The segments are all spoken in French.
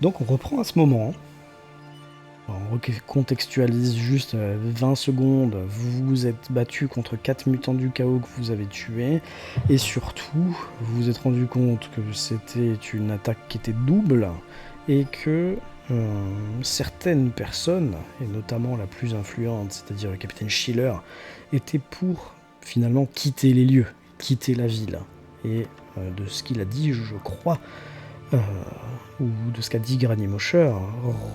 Donc on reprend à ce moment. On recontextualise juste 20 secondes. Vous vous êtes battu contre 4 mutants du chaos que vous avez tués. Et surtout, vous vous êtes rendu compte que c'était une attaque qui était double. Et que certaines personnes, et notamment la plus influente, c'est-à-dire le capitaine Schiller, étaient pour finalement quitter les lieux, quitter la ville. Et de ce qu'il a dit, je crois, ou de ce qu'a dit Granny Mosher,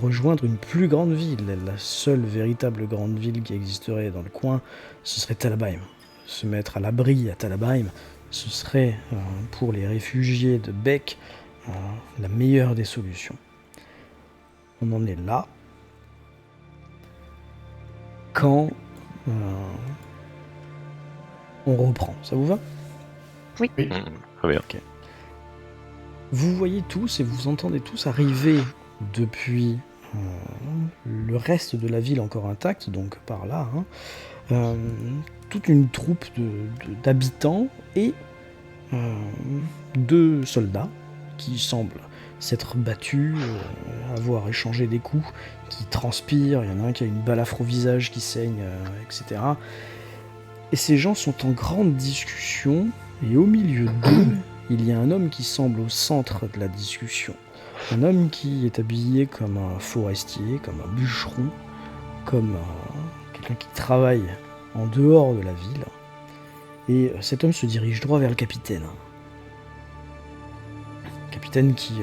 rejoindre une plus grande ville. La seule véritable grande ville qui existerait dans le coin, ce serait Talabheim. Se mettre à l'abri à Talabheim, ce serait, pour les réfugiés de Beck, la meilleure des solutions. On en est là. Quand on reprend, ça vous va ? Oui. Très bien. Okay. Vous voyez tous et vous entendez tous arriver depuis le reste de la ville encore intacte, donc par là, toute une troupe d'habitants et 2 soldats qui semblent s'être battus, avoir échangé des coups, qui transpirent, il y en a un qui a une balafre au visage qui saigne, etc. Et ces gens sont en grande discussion, et au milieu d'eux, il y a un homme qui semble au centre de la discussion. Un homme qui est habillé comme un forestier, comme un bûcheron, comme quelqu'un qui travaille en dehors de la ville. Et cet homme se dirige droit vers le capitaine. Le capitaine qui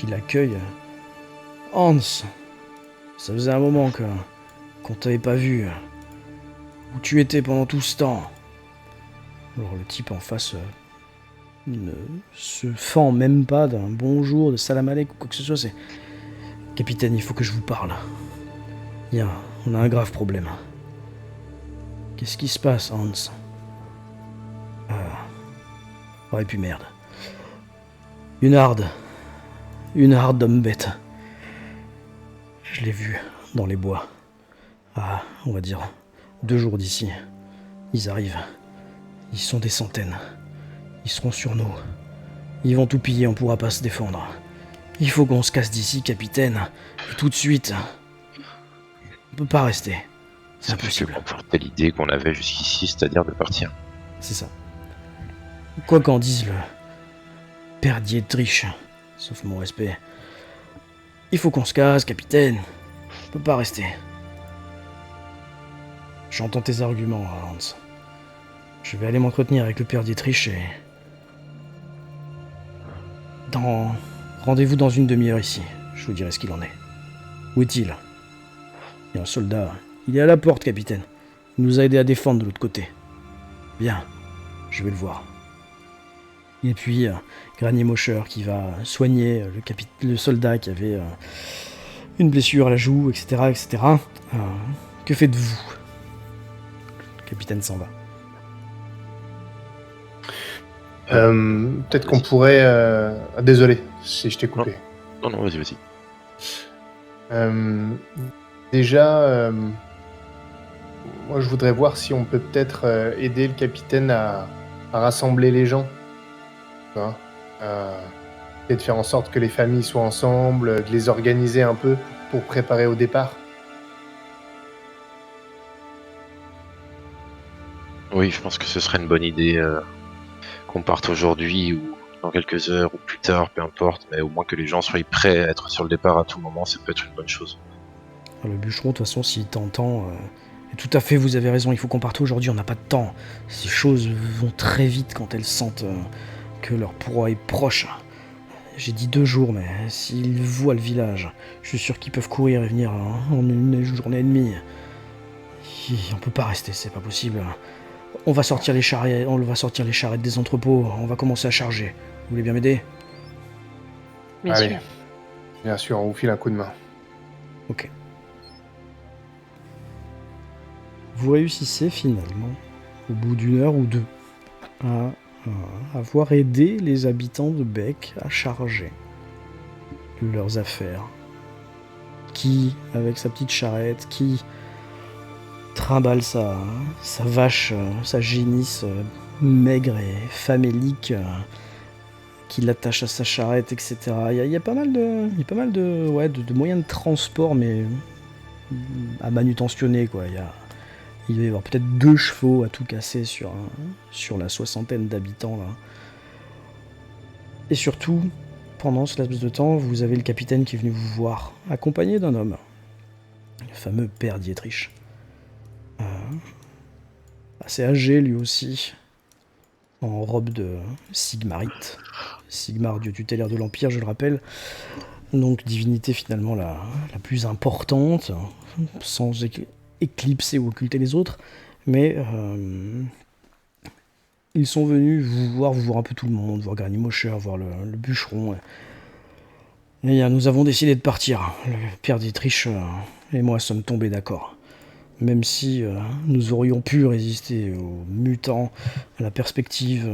l'accueille. « Hans, ça faisait un moment qu'on t'avait pas vu. Où tu étais pendant tout ce temps ?» Alors le type en face ne se fend même pas d'un bonjour, de salam alek ou quoi que ce soit. C'est « Capitaine, il faut que je vous parle. On a un grave problème. » « Qu'est-ce qui se passe, Hans ? » Oh, et puis merde. Une harde d'hommes bêtes. Je l'ai vu dans les bois. On va dire 2 jours d'ici. Ils arrivent. Ils sont des centaines. Ils seront sur nous. Ils vont tout piller, on pourra pas se défendre. Il faut qu'on se casse d'ici, capitaine. Et tout de suite. On peut pas rester. C'est impossible. Ça confortait l'idée qu'on avait jusqu'ici, c'est-à-dire de partir. C'est ça. Quoi qu'en dise le père Dietrich, sauf mon respect. Il faut qu'on se casse, capitaine. On peut pas rester. J'entends tes arguments, Hans. Je vais aller m'entretenir avec le père Dietrich et... Rendez-vous dans une demi-heure ici. Je vous dirai ce qu'il en est. Où est-il ? Il y a un soldat. Il est à la porte, capitaine. Il nous a aidés à défendre de l'autre côté. Bien. Je vais le voir. Et puis, Granny Mosher qui va soigner le soldat qui avait une blessure à la joue, etc. etc. Que faites-vous ? Le capitaine s'en va. Peut-être qu'on pourrait... Désolé si je t'ai coupé. Non, vas-y. Déjà, moi je voudrais voir si on peut peut-être aider le capitaine à rassembler les gens. Et de faire en sorte que les familles soient ensemble, de les organiser un peu pour préparer au départ. Oui, je pense que ce serait une bonne idée qu'on parte aujourd'hui ou dans quelques heures ou plus tard, peu importe, mais au moins que les gens soient prêts à être sur le départ à tout moment, ça peut être une bonne chose. Le bûcheron, de toute façon, s'il t'entend... tout à fait, vous avez raison, il faut qu'on parte aujourd'hui, on n'a pas de temps. Ces choses vont très vite quand elles sentent que leur proie est proche. J'ai dit 2 jours, mais s'ils voient le village, je suis sûr qu'ils peuvent courir et venir en une journée et demie. On peut pas rester, c'est pas possible. On va sortir les charrettes des entrepôts, on va commencer à charger. Vous voulez bien m'aider ? Bien Allez. sûr. Bien sûr, on vous file un coup de main. Ok. Vous réussissez finalement, au bout d'1 heure ou 2, à avoir aidé les habitants de Beck à charger leurs affaires. Qui, avec sa petite charrette, qui trimballe sa vache, sa génisse maigre et famélique qui l'attache à sa charrette, etc. Il y a pas mal de moyens de transport, mais à manutentionner, quoi. Il va y avoir peut-être 2 chevaux à tout casser sur la 60aine d'habitants, là. Et surtout, pendant ce laps de temps, vous avez le capitaine qui est venu vous voir, accompagné d'un homme, le fameux père Dietrich. Assez âgé, lui aussi, en robe de Sigmarite. Sigmar, dieu tutélaire de l'Empire, je le rappelle. Donc, divinité finalement la plus importante, sans éclipser ou occulter les autres. Mais ils sont venus vous voir un peu tout le monde, voir Granny-Mosher, voir le bûcheron. Et nous avons décidé de partir. Le père Dietrich et moi sommes tombés d'accord. Même si nous aurions pu résister aux mutants, à la perspective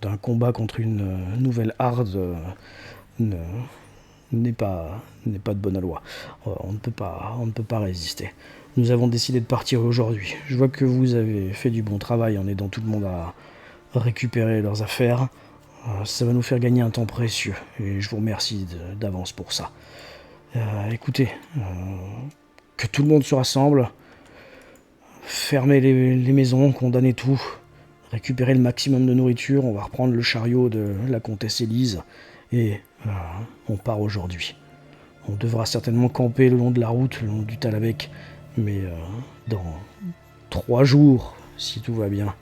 d'un combat contre une nouvelle harde n'est pas de bonne aloi. On ne peut pas résister. Nous avons décidé de partir aujourd'hui. Je vois que vous avez fait du bon travail en aidant tout le monde à récupérer leurs affaires. Ça va nous faire gagner un temps précieux et je vous remercie d'avance pour ça. Écoutez, que tout le monde se rassemble. Fermez les maisons, condamnez tout, récupérez le maximum de nourriture, on va reprendre le chariot de la comtesse Élise, et on part aujourd'hui. On devra certainement camper le long de la route, le long du Talabek, mais dans 3 jours, si tout va bien,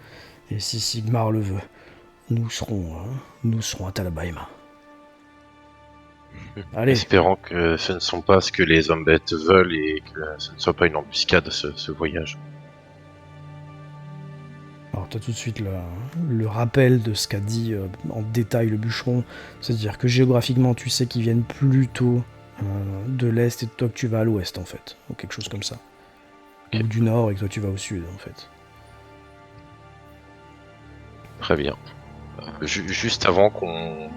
et si Sigmar le veut, nous serons à Talabheim. Allez. Espérons que ce ne sont pas ce que les hommes bêtes veulent et que ce ne soit pas une embuscade ce voyage. Alors tu as tout de suite le rappel de ce qu'a dit en détail le bûcheron, c'est-à-dire que géographiquement tu sais qu'ils viennent plutôt de l'est et toi que tu vas à l'ouest en fait, ou quelque chose comme ça. Okay. Ou du nord et que toi tu vas au sud en fait. Très bien. Juste avant qu'on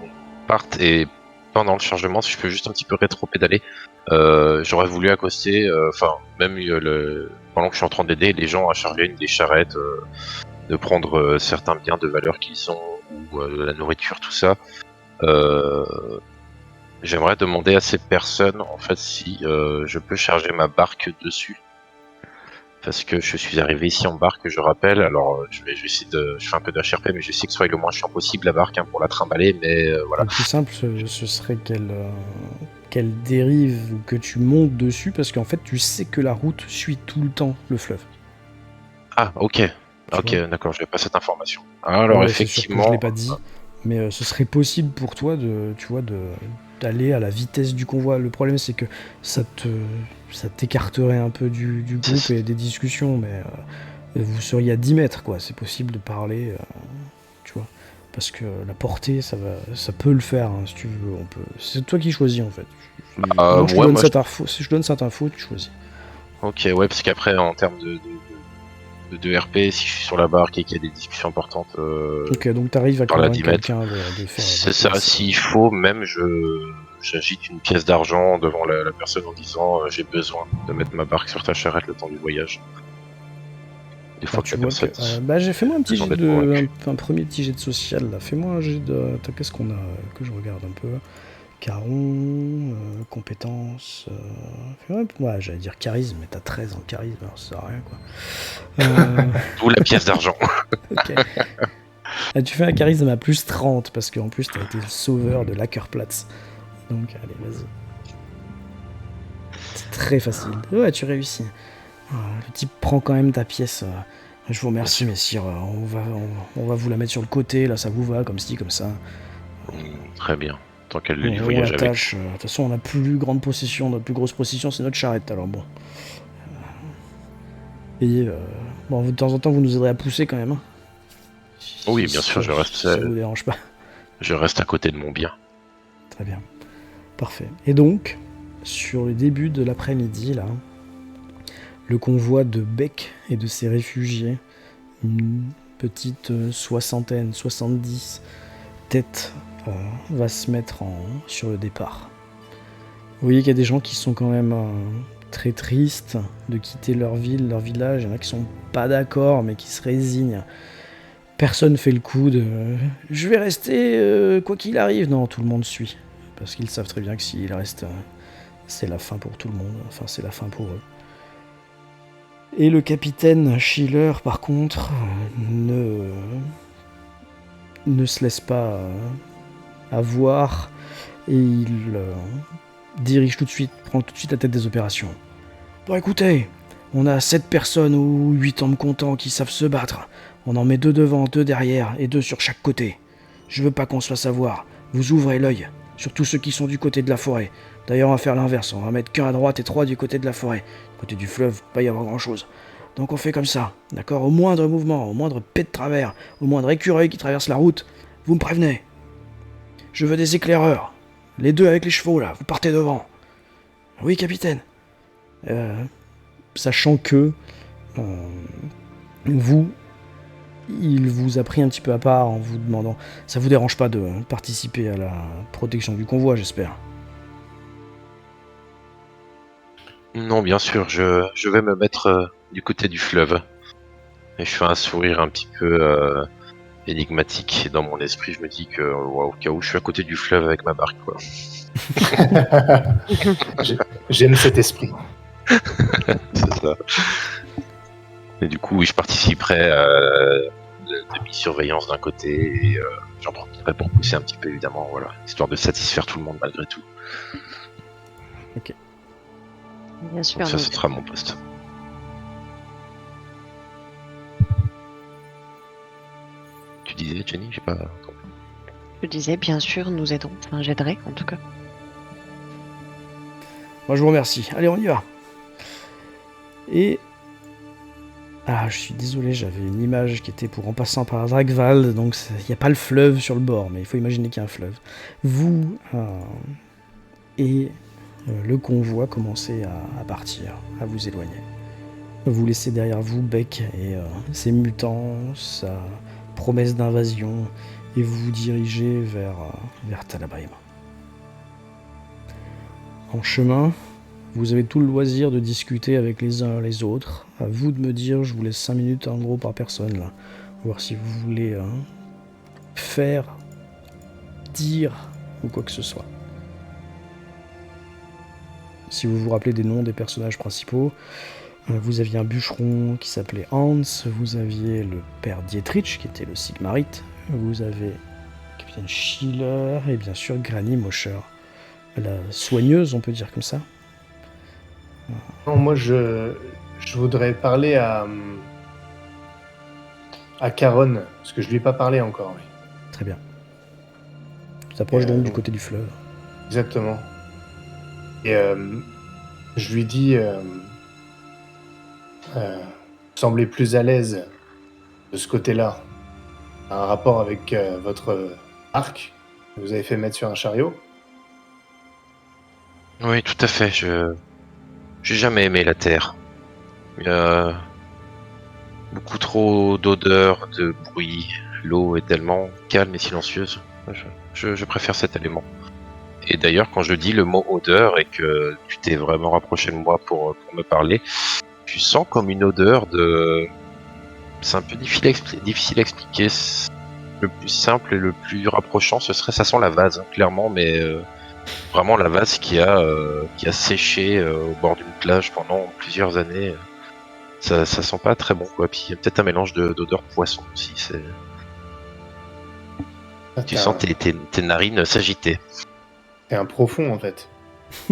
parte et pendant le chargement, si je peux juste un petit peu rétro-pédaler, j'aurais voulu accoster, pendant que je suis en train d'aider les gens à charger une des charrettes, de prendre certains biens de valeur qu'ils ont, ou la nourriture, tout ça. J'aimerais demander à ces personnes, en fait, si je peux charger ma barque dessus. Parce que je suis arrivé ici en barque, je rappelle, alors je vais essayer je fais un peu d'HRP, mais j'essaie que ce soit le moins chiant possible la barque pour la trimballer, mais voilà. Le plus simple, ce serait qu'elle dérive ou que tu montes dessus, parce qu'en fait tu sais que la route suit tout le temps le fleuve. Ah, ok. Ok, d'accord, j'avais pas cette information. Alors ouais, effectivement... Je l'ai pas dit, mais ce serait possible pour toi d'aller à la vitesse du convoi. Le problème c'est que ça t'écarterait un peu du groupe et des discussions, mais vous seriez à 10 mètres, quoi. C'est possible de parler, tu vois. Parce que la portée, ça peut le faire, hein, si tu veux. C'est toi qui choisis, en fait. Je donne cette info, tu choisis. Ok, ouais, parce qu'après, en termes de RP, si je suis sur la barque et qu'il y a des discussions importantes... ok, donc t'arrives à convaincre quelqu'un de faire... C'est ça, s'il faut, même j'agite une pièce d'argent devant la personne en disant j'ai besoin de mettre ma barque sur ta charrette le temps du voyage. Des fois que la personne... fais-moi un premier petit jet de social, là. Fais-moi un jet de... Qu'est-ce qu'on a que je regarde un peu. Caron, compétences... Ouais, j'allais dire charisme, mais t'as 13 en charisme, alors ça sert à rien, quoi. Ou la pièce d'argent. Ok. Là, tu fais un charisme à plus 30, parce qu'en plus t'as été le sauveur de l'Ackerplatz. Donc, allez, vas-y. C'est très facile. Ouais, tu réussis. Le type prend quand même ta pièce. Je vous remercie, messire. On va vous la mettre sur le côté, là, ça vous va, comme ci, comme ça. Très bien. Tant qu'elle le voyage avec. De toute façon, notre plus grosse possession, c'est notre charrette, alors bon. Et de temps en temps, vous nous aiderez à pousser quand même. Hein. Oui, bien sûr, je reste. Ça vous dérange pas. Je reste à côté de mon bien. Très bien. Parfait. Et donc, sur le début de l'après-midi, là, le convoi de Beck et de ses réfugiés, une petite 60aine, 70 têtes, va se mettre sur le départ. Vous voyez qu'il y a des gens qui sont quand même très tristes de quitter leur ville, leur village. Il y en a qui sont pas d'accord, mais qui se résignent. Personne fait le coup de je vais rester quoi qu'il arrive. Non, tout le monde suit. Parce qu'ils savent très bien que s'ils restent, c'est la fin pour tout le monde. Enfin, c'est la fin pour eux. Et le capitaine Schiller, par contre, ne se laisse pas avoir et il dirige tout de suite, prend tout de suite la tête des opérations. Bon, écoutez, on a 7 personnes ou 8 hommes comptants qui savent se battre. On en met 2 devant, 2 derrière et 2 sur chaque côté. Je veux pas qu'on se fasse avoir. Vous ouvrez l'œil, surtout ceux qui sont du côté de la forêt. D'ailleurs, on va faire l'inverse, on va mettre qu'un à droite et 3 du côté de la forêt. Du côté du fleuve, pas y avoir grand-chose. Donc on fait comme ça, d'accord? Au moindre mouvement, au moindre pet de travers, au moindre écureuil qui traverse la route, vous me prévenez. Je veux des éclaireurs. Les 2 avec les chevaux, là, vous partez devant. Oui, capitaine. Sachant que il vous a pris un petit peu à part en vous demandant... Ça vous dérange pas de participer à la protection du convoi, j'espère? Non, bien sûr, je vais me mettre du côté du fleuve. Et je fais un sourire un petit peu énigmatique. Et dans mon esprit, je me dis que, au cas où, je suis à côté du fleuve avec ma barque, quoi. J'aime cet esprit. C'est ça. Et du coup, oui, je participerai de mi-surveillance d'un côté et j'en profiterai pour pousser un petit peu, évidemment, voilà, histoire de satisfaire tout le monde malgré tout. Bien sûr. Donc ça, nous- ce sera mon poste. Tu disais, Jenny, j'ai pas entendu. Je disais, bien sûr, nous aiderons. Enfin, j'aiderai, en tout cas. Moi, je vous remercie. Allez, on y va. Et... Ah, je suis désolé, j'avais une image qui était pour en passant par Dragwald, donc il n'y a pas le fleuve sur le bord, mais il faut imaginer qu'il y a un fleuve. Vous et le convoi commencez à partir, à vous éloigner. Vous laissez derrière vous Beck et ses mutants, sa promesse d'invasion, et vous vous dirigez vers Talabaim. En chemin, vous avez tout le loisir de discuter avec les uns et les autres. À vous de me dire, je vous laisse 5 minutes en gros par personne, là. Voir si vous voulez faire, dire ou quoi que ce soit. Si vous vous rappelez des noms des personnages principaux, vous aviez un bûcheron qui s'appelait Hans, vous aviez le père Dietrich qui était le Sigmarite, vous avez le capitaine Schiller et bien sûr Granny Mosher, la soigneuse, on peut dire comme ça. Non, moi, je voudrais parler à Caron, parce que je lui ai pas parlé encore. Oui. Très bien. Tu t'approches donc du donc- côté du fleuve. Exactement. Et je lui dis, semblez plus à l'aise de ce côté-là. Un rapport avec votre arc que vous avez fait mettre sur un chariot. Oui, tout à fait. J'ai jamais aimé la Terre. Il y a beaucoup trop d'odeurs, de bruit. L'eau est tellement calme et silencieuse. Je préfère cet élément. Et d'ailleurs, quand je dis le mot odeur et que tu t'es vraiment rapproché de moi pour me parler, tu sens comme une odeur de... C'est un peu difficile à expliquer. Le plus simple et le plus rapprochant, ça sent la vase, hein, clairement, mais vraiment la vase qui a séché au bord d'une plage pendant plusieurs années. Ça sent pas très bon, quoi. Puis il y a peut-être un mélange d'odeur poisson aussi. Tu sens tes narines s'agiter. C'est un profond, en fait.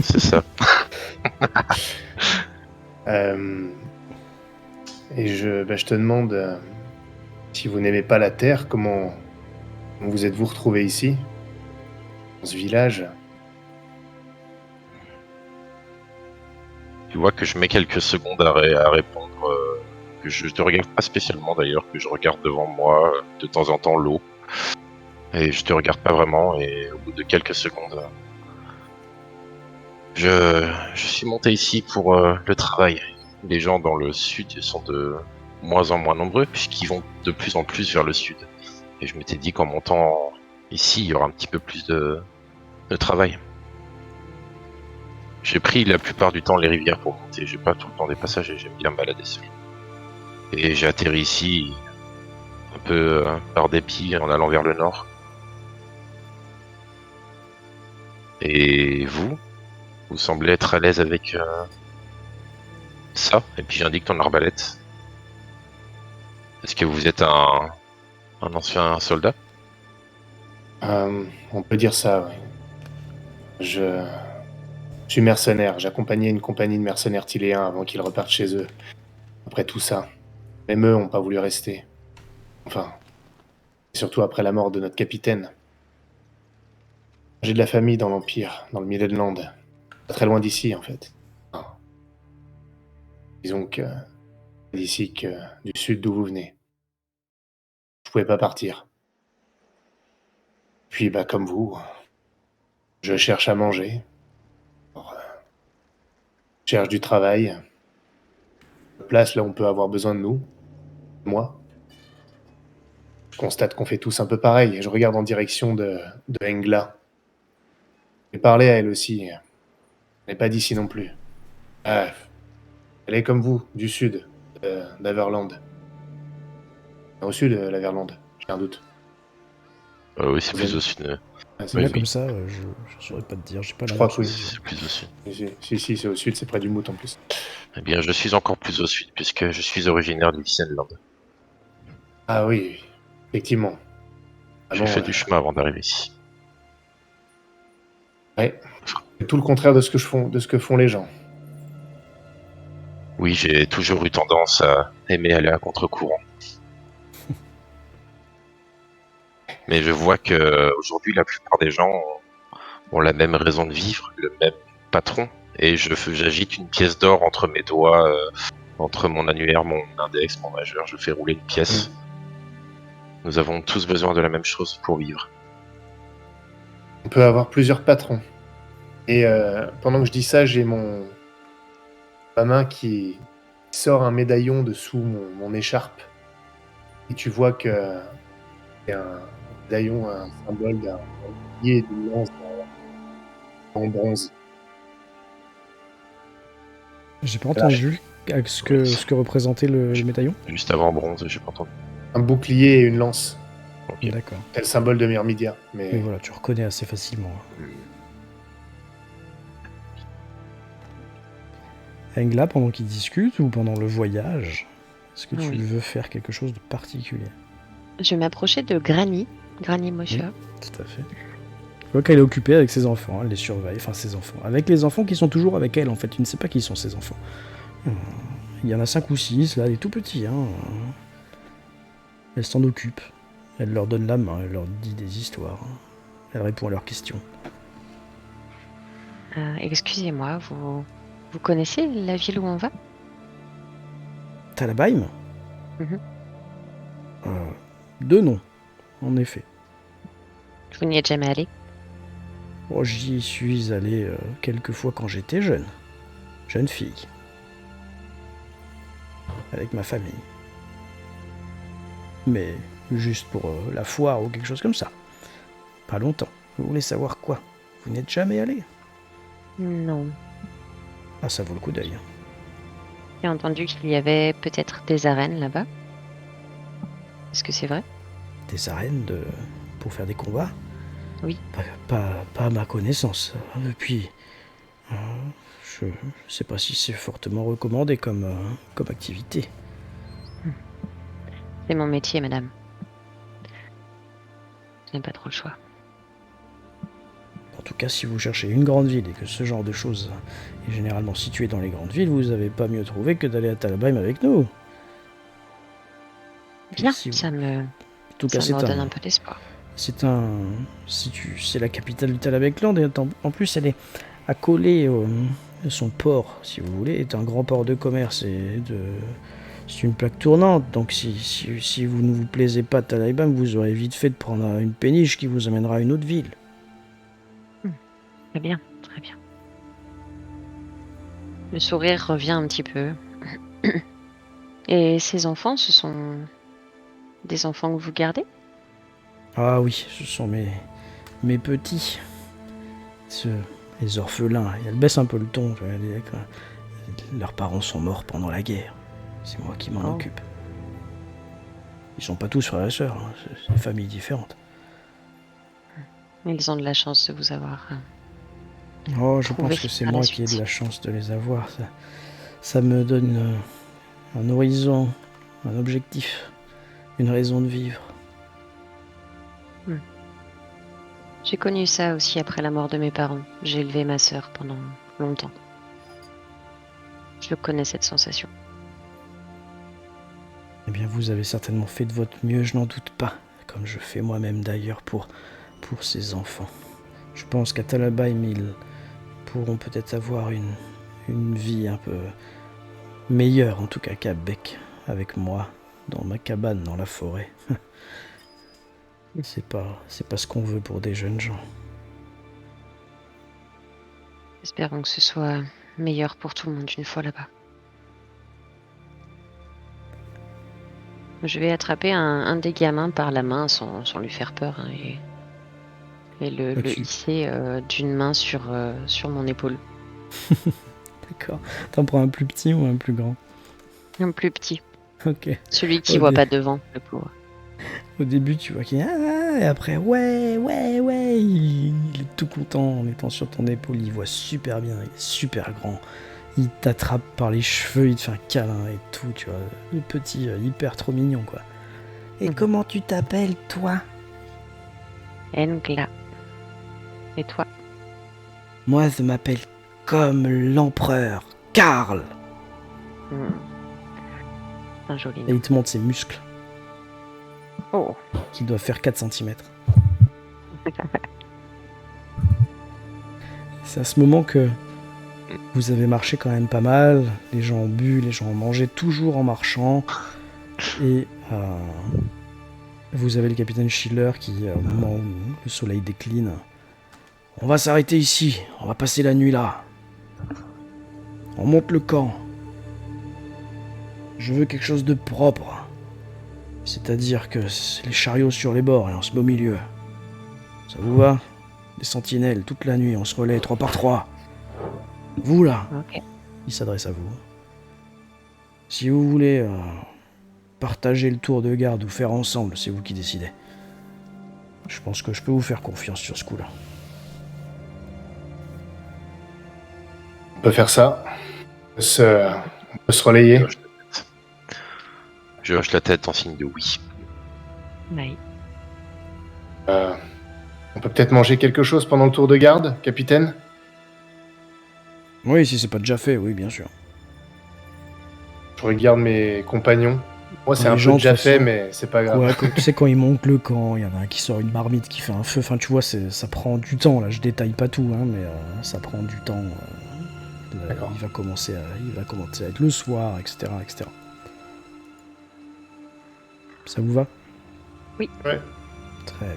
C'est ça. Et je te demande, si vous n'aimez pas la Terre, comment vous êtes-vous retrouvé ici, dans ce village? Tu vois que je mets quelques secondes à répondre, que je te regarde pas spécialement d'ailleurs, que je regarde devant moi de temps en temps l'eau. Et je te regarde pas vraiment, et au bout de quelques secondes, je suis monté ici pour le travail. Les gens dans le sud sont de moins en moins nombreux, puisqu'ils vont de plus en plus vers le sud. Et je m'étais dit qu'en montant ici, il y aura un petit peu plus de travail. J'ai pris la plupart du temps les rivières pour monter, j'ai pas tout le temps des passages et j'aime bien me balader seul. Et j'ai atterri ici un peu par dépit en allant vers le nord. Et vous semblez être à l'aise avec ça. Et puis j'indique ton arbalète. Est-ce que vous êtes un ancien soldat? On peut dire ça, oui. Je suis mercenaire. J'accompagnais une compagnie de mercenaires tiléens avant qu'ils repartent chez eux. Après tout ça. Même eux n'ont pas voulu rester. Enfin, surtout après la mort de notre capitaine. J'ai de la famille dans l'Empire, dans le Midland. Pas très loin d'ici, en fait. Enfin, disons que d'ici que du sud d'où vous venez. Je pouvais pas partir. Puis, comme vous, je cherche à manger. Alors, je cherche du travail. Une place là où on peut avoir besoin de nous. Moi. Je constate qu'on fait tous un peu pareil. Et je regarde en direction de Engla. J'ai parlé à elle aussi. Elle n'est pas d'ici non plus. Bref. Elle est comme vous, du sud, d'Averland. Au sud, l'Averland, j'ai un doute. Oui, c'est Vous plus avez- au sud. Ah, c'est Là, au comme sud. ça, je saurais pas te dire. J'ai pas Je la crois note. que oui. C'est plus au sud. Si, c'est au sud, c'est près du Mout en plus. Eh bien, je suis encore plus au sud, puisque je suis originaire du Vicenland. Ah oui, effectivement. J'ai fait du chemin avant d'arriver ici. Ouais. C'est tout le contraire de ce que font les gens. Oui, j'ai toujours eu tendance à aimer aller à contre-courant. Mais je vois que aujourd'hui, la plupart des gens ont la même raison de vivre, le même patron. Et j'agite une pièce d'or entre mes doigts, entre mon annulaire, mon index, mon majeur. Je fais rouler une pièce. Nous avons tous besoin de la même chose pour vivre. On peut avoir plusieurs patrons. Et pendant que je dis ça, j'ai ma main qui sort un médaillon dessous mon écharpe. Et tu vois que c'est un médaillon, un symbole d'un bouclier et d'une lance en bronze. J'ai pas entendu ce que représentait le médaillon. Juste avant bronze, j'ai pas entendu. Un bouclier et une lance. Ok. D'accord. C'est le symbole de Myrmidia. Mais Mais voilà, tu reconnais assez facilement. Engla, pendant qu'ils discutent ou pendant le voyage, est-ce que tu Oui. veux faire quelque chose de particulier? Je vais m'approcher de Granny Mosher. Tout à fait. Tu vois qu'elle est occupée avec ses enfants, elle les surveille, enfin ses enfants. Avec les enfants qui sont toujours avec elle, en fait. Tu ne sais pas qui sont ses enfants. Il y en a 5 ou 6, là, des tout petits. Elle s'en occupe. Elle leur donne la main, elle leur dit des histoires. Elle répond à leurs questions. Excusez-moi, vous connaissez la ville où on va? Talabheim Mhm. 2 noms, en effet. Vous n'y êtes jamais allé? Oh, j'y suis allé quelques fois quand j'étais jeune. Jeune fille. Avec ma famille. Mais juste pour la foire ou quelque chose comme ça. Pas longtemps. Vous voulez savoir quoi? Vous n'êtes jamais allé? Non. Ah, ça vaut le coup d'œil. J'ai entendu qu'il y avait peut-être des arènes là-bas. Est-ce que c'est vrai? Des arènes pour faire des combats? Oui. Pas à ma connaissance. Puis, je sais pas si c'est fortement recommandé comme activité. C'est mon métier, madame. Je n'ai pas trop le choix. En tout cas, si vous cherchez une grande ville et que ce genre de choses est généralement situé dans les grandes villes, vous n'avez pas mieux trouvé que d'aller à Talabheim avec nous. Bien, Si vous- ça me En tout cas, redonne un peu d'espoir. c'est la capitale du Talabheimland et en plus elle est accolée son port, si vous voulez, est un grand port de commerce c'est une plaque tournante. Donc si vous ne vous plaisez pas à Talabheim, vous aurez vite fait de prendre une péniche qui vous amènera à une autre ville. Très bien, très bien. Le sourire revient un petit peu. Et ces enfants, ce sont des enfants que vous gardez? Ah oui, ce sont mes petits. Les orphelins. Et elle baisse un peu le ton. Leurs parents sont morts pendant la guerre. C'est moi qui m'en Oh. occupe. Ils sont pas tous frères et sœurs, hein, c'est des familles différentes. Ils ont de la chance de vous avoir. Oh, je Trouver pense que c'est par la moi qui ai de suite. la chance de les avoir. Ça me donne un horizon, un objectif, une raison de vivre. J'ai connu ça aussi après la mort de mes parents. J'ai élevé ma sœur pendant longtemps. Je connais cette sensation. Eh bien, vous avez certainement fait de votre mieux, je n'en doute pas. Comme je fais moi-même d'ailleurs pour ces enfants. Je pense qu'à Talabaim, ils pourront peut-être avoir une vie un peu meilleure, en tout cas qu'à Bec, avec moi, dans ma cabane, dans la forêt. C'est pas ce qu'on veut pour des jeunes gens. Espérons que ce soit meilleur pour tout le monde une fois là-bas. Je vais attraper un des gamins par la main sans lui faire peur hein, et le Tu- hisser d'une main sur mon épaule. D'accord. T'en prends un plus petit ou un plus grand? Un plus petit. Ok. Celui qui Au voit dé- pas devant, le pauvre. Au début, tu vois qu'il et après, ouais, il est tout content en étant sur ton épaule, il voit super bien, il est super grand. Il t'attrape par les cheveux, il te fait un câlin et tout, tu vois. Le petit, hyper trop mignon, quoi. Et comment tu t'appelles, toi? Engla. Et toi? Moi, je m'appelle comme l'empereur, Karl. Un joli Et nom. il te montre ses muscles, Oh. qui doivent faire 4 cm. C'est à ce moment que vous avez marché quand même pas mal, les gens ont bu, les gens ont mangé, toujours en marchant, et vous avez le capitaine Schiller qui, au moment où le soleil décline, on va s'arrêter ici, on va passer la nuit là. On monte le camp. Je veux quelque chose de propre. C'est-à-dire que les chariots sur les bords et on se met au milieu. Ça vous va? Des sentinelles toute la nuit, on se relaie 3 par 3. Vous là, Ok. il s'adresse à vous. Si vous voulez partager le tour de garde ou faire ensemble, c'est vous qui décidez. Je pense que je peux vous faire confiance sur ce coup-là. On peut faire ça. On peut se relayer. Je hoche la tête en signe de oui. Oui. On peut peut-être manger quelque chose pendant le tour de garde, capitaine? Oui, si c'est pas déjà fait, oui, bien sûr. Je regarde mes compagnons. Moi, c'est Les un gens, peu de déjà toute fait, façon, mais c'est pas grave. Ouais, tu sais, quand ils montent le camp, il y en a un qui sort une marmite, qui fait un feu. Enfin, tu vois, ça prend du temps. Là, je détaille pas tout, hein, mais ça prend du temps. D'accord. Il va commencer à être le soir, etc., etc. Ça vous va? Oui. Ouais. Très bien.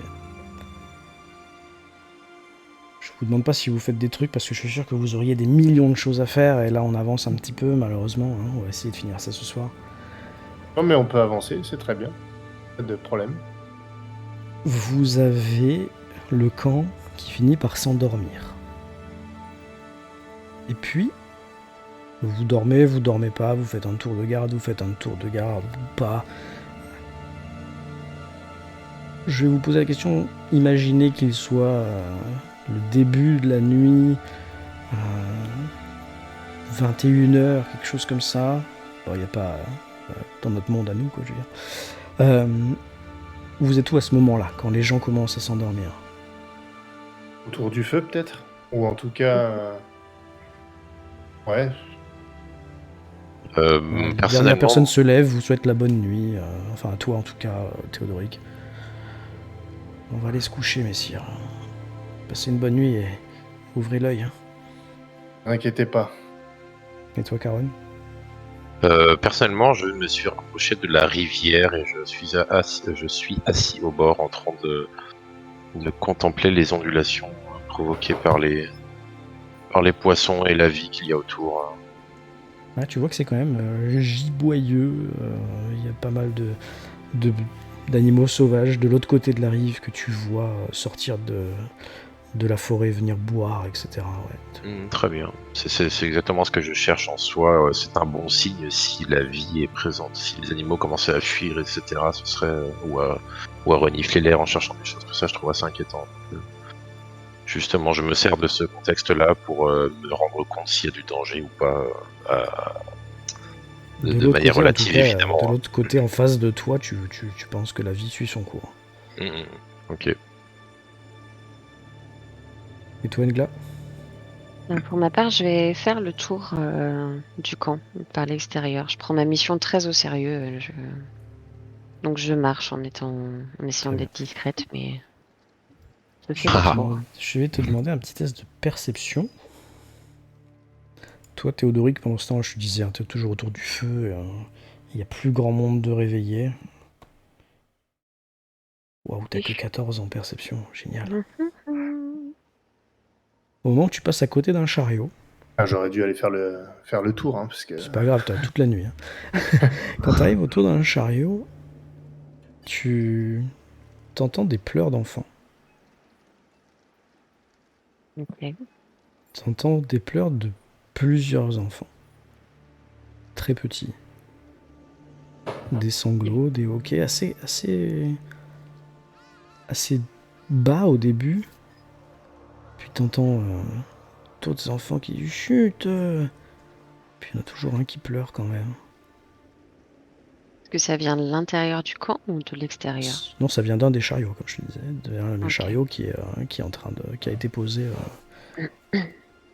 Je vous demande pas si vous faites des trucs parce que je suis sûr que vous auriez des millions de choses à faire et là on avance un petit peu malheureusement. Hein. On va essayer de finir ça ce soir. Non, mais on peut avancer, c'est très bien. Pas de problème. Vous avez le camp qui finit par s'endormir. Et puis, vous dormez pas, vous faites un tour de garde ou pas. Je vais vous poser la question, imaginez qu'il soit le début de la nuit, 21h, quelque chose comme ça. Alors, il n'y a pas dans notre monde à nous, quoi, je veux dire. Vous êtes où à ce moment-là, quand les gens commencent à s'endormir? Autour du feu, peut-être? Ou en tout cas... Ouais. La dernière Personnellement, personne se lève, vous souhaite la bonne nuit. Enfin, à toi en tout cas, Théodoric. On va aller se coucher, messire. Passez une bonne nuit et ouvrez l'œil. Hein. N'inquiétez pas. Et toi, Caron? personnellement, je me suis rapproché de la rivière et je suis assis au bord en train de contempler les ondulations provoquées par les poissons et la vie qu'il y a autour. Ah, tu vois que c'est quand même giboyeux. Il y a pas mal d'animaux sauvages de l'autre côté de la rive que tu vois sortir de la forêt venir boire, etc. Ouais. Très bien. C'est exactement ce que je cherche en soi. C'est un bon signe si la vie est présente. Si les animaux commençaient à fuir, etc., ce serait. Ou à renifler l'air en cherchant des choses. Tout ça, je trouve assez inquiétant. Justement, je me sers de ce contexte-là pour me rendre compte s'il y a du danger ou pas. De l'autre manière côté, en tout relative, cas, évidemment. de l'autre côté, en face de toi, tu penses que la vie suit son cours. Ok. Et toi, Ngla? Pour ma part, je vais faire le tour du camp par l'extérieur. Je prends ma mission très au sérieux. Donc je marche en essayant Très d'être discrète, mais je fais le tour. Je vais te demander un petit test de perception. Toi, Théodoric, pendant ce temps, je te disais, tu es toujours autour du feu. Il y a plus grand monde de réveillés. Waouh, t'as que 14 en perception, génial. Au moment où tu passes à côté d'un chariot, Ah, j'aurais dû aller faire le tour, hein, parce que... c'est pas grave, t'as toute la nuit. Hein. Quand t'arrives autour d'un chariot, tu t'entends des pleurs d'enfants. Ok. T'entends des pleurs de plusieurs enfants. Très petits. Des sanglots, des hoquets assez bas au début. Puis t'entends d'autres enfants qui disent chut. Puis il y en a toujours un qui pleure quand même. Est-ce que ça vient de l'intérieur du camp ou de l'extérieur? Non, ça vient d'un des chariots, comme je te disais. D'un des Ok. chariots qui est en train de, qui a été posé. Il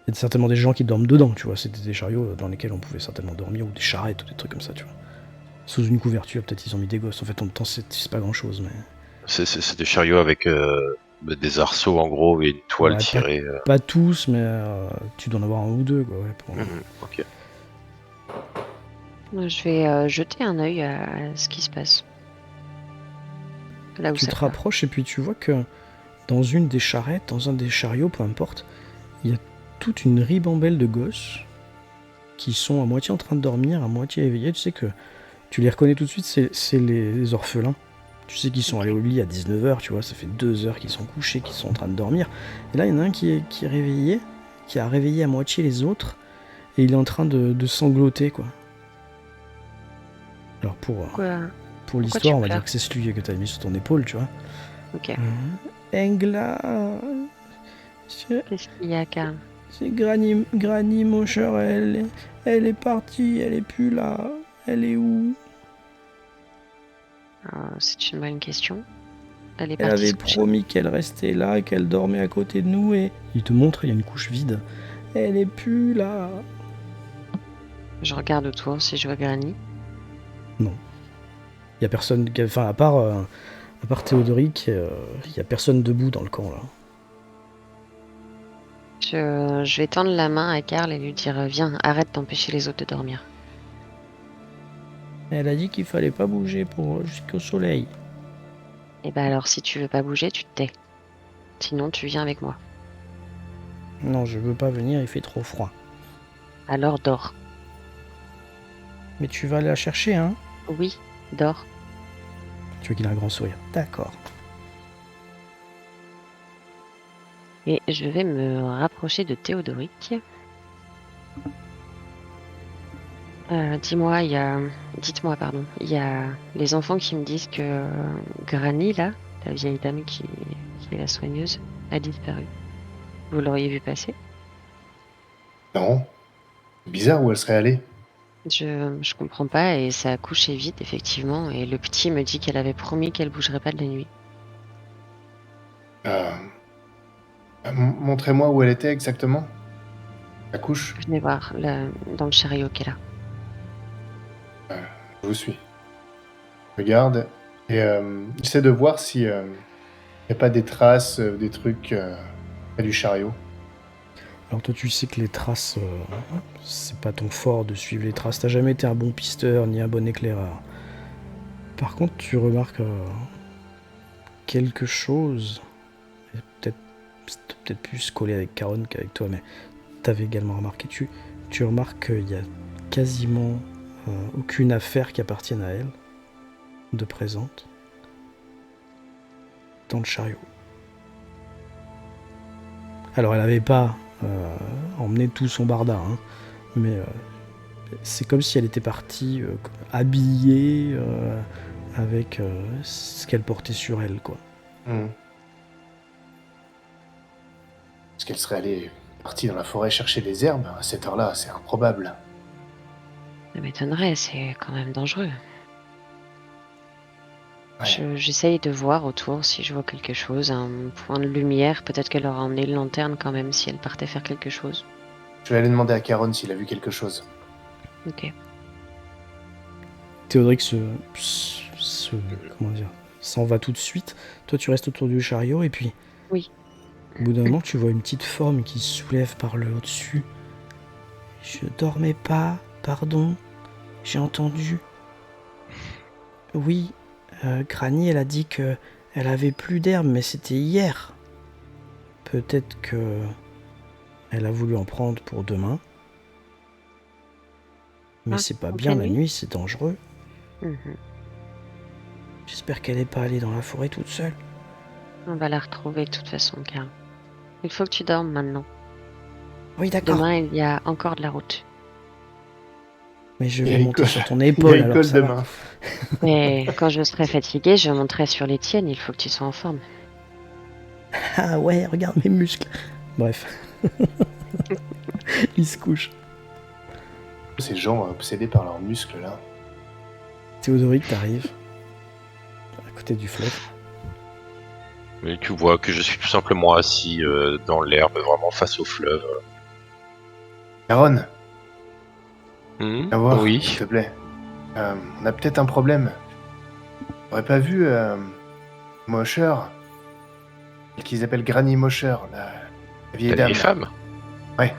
y a certainement des gens qui dorment dedans, tu vois. C'était des chariots dans lesquels on pouvait certainement dormir, ou des charrettes, ou des trucs comme ça, tu vois. Sous une couverture, peut-être ils ont mis des gosses. En fait, en même temps, c'est pas grand-chose, mais... C'est des chariots avec des arceaux en gros et une toile Ouais, tirée. pas tous, mais tu dois en avoir un ou deux, quoi. Ouais, Ok. Je vais jeter un œil à ce qui se passe. Là où Tu ça te pleure. rapproches et puis tu vois que dans une des charrettes, dans un des chariots, peu importe, il y a toute une ribambelle de gosses qui sont à moitié en train de dormir, à moitié éveillés. Tu sais que tu les reconnais tout de suite, c'est les orphelins. Tu sais qu'ils sont allés au lit à 19h, tu vois, ça fait 2 heures qu'ils sont couchés, qu'ils sont en train de dormir. Et là, il y en a un qui est réveillé, qui a réveillé à moitié les autres, et il est en train de sangloter, quoi. Alors pour l'histoire, on va dire que c'est celui que tu as mis sur ton épaule, tu vois. Ok. Engla, Qu'est-ce qu'il y a, Karl? c'est Granny, mon cher, elle est partie, elle est plus là. Elle est où? C'est une bonne question. Elle est Elle partie avait se coucher. promis qu'elle restait là, qu'elle dormait à côté de nous et... Il te montre, il y a une couche vide. Elle est plus là. Je regarde autour si je vois Granny. Non. Il y a personne... Enfin, à part Théodoric, il y a personne debout dans le camp, là. Je vais tendre la main à Karl et lui dire viens, arrête d'empêcher les autres de dormir. Elle a dit qu'il fallait pas bouger jusqu'au soleil. Et bah alors si tu veux pas bouger, tu te tais. Sinon tu viens avec moi. Non, je veux pas venir, il fait trop froid. Alors dors. Mais tu vas aller la chercher, hein? Oui, dors. Tu vois qu'il a un grand sourire. D'accord. Et je vais me rapprocher de Théodoric. Dites-moi, il y a les enfants qui me disent que Granny, là, la vieille dame qui est la soigneuse, a disparu. Vous l'auriez vu passer? Non. C'est bizarre où elle serait allée. Je comprends pas et ça a couché vite, effectivement. Et le petit me dit qu'elle avait promis qu'elle bougerait pas de la nuit. Montrez-moi où elle était exactement. La couche. Venez voir, là, dans le chariot qu'elle a. Je vous suis. Regarde. Et j'essaie de voir si y a pas des traces, des trucs près du chariot. Alors toi tu sais que les traces, c'est pas ton fort de suivre les traces. T'as jamais été un bon pisteur ni un bon éclaireur. Par contre tu remarques quelque chose, peut-être plus collé avec Caron qu'avec toi, mais t'avais également remarqué, tu remarques qu'il y a quasiment aucune affaire qui appartienne à elle, de présente, dans le chariot. Alors elle avait pas emmené tout son barda, hein, mais c'est comme si elle était partie habillée avec ce qu'elle portait sur elle, quoi. Est-ce qu'elle serait partie dans la forêt chercher des herbes? À cette heure-là, c'est improbable. Ça m'étonnerait, c'est quand même dangereux. Ouais. J'essaye de voir autour si je vois quelque chose, un point de lumière. Peut-être qu'elle aura emmené une lanterne quand même si elle partait faire quelque chose. Je vais aller demander à Caron s'il a vu quelque chose. Ok. Théodoric comment dire, s'en va tout de suite. Toi, tu restes autour du chariot et puis, Oui. au bout d'un moment, tu vois une petite forme qui se soulève par le au-dessus. Je dormais pas, pardon. J'ai entendu. Oui, Granny, elle a dit que elle avait plus d'herbe, mais c'était hier. Peut-être que elle a voulu en prendre pour demain. Mais Ah, c'est pas en bien pleine la nuit nuit, c'est dangereux. Mhm. J'espère qu'elle est pas allée dans la forêt toute seule. On va la retrouver de toute façon, car il faut que tu dormes maintenant. Oui, d'accord. Demain, il y a encore de la route. Mais je Il y vais a monter l'école. sur ton Il y a épaule, alors l'école ça va. demain. Mais quand je serai fatiguée, je monterai sur les tiennes. Il faut que tu sois en forme. Ah ouais, regarde mes muscles. Bref. Il se couche. Ces gens obsédés par leurs muscles, là. Théodoric, t'arrives à côté du fleuve. Mais tu vois que je suis tout simplement assis dans l'herbe, vraiment face au fleuve. Caron, viens voir, Oui. s'il te plaît. On a peut-être un problème. T'aurais pas vu Mosher, qu'ils appellent Granny Mosher, la vieille La dame, vieille là. femme. Ouais.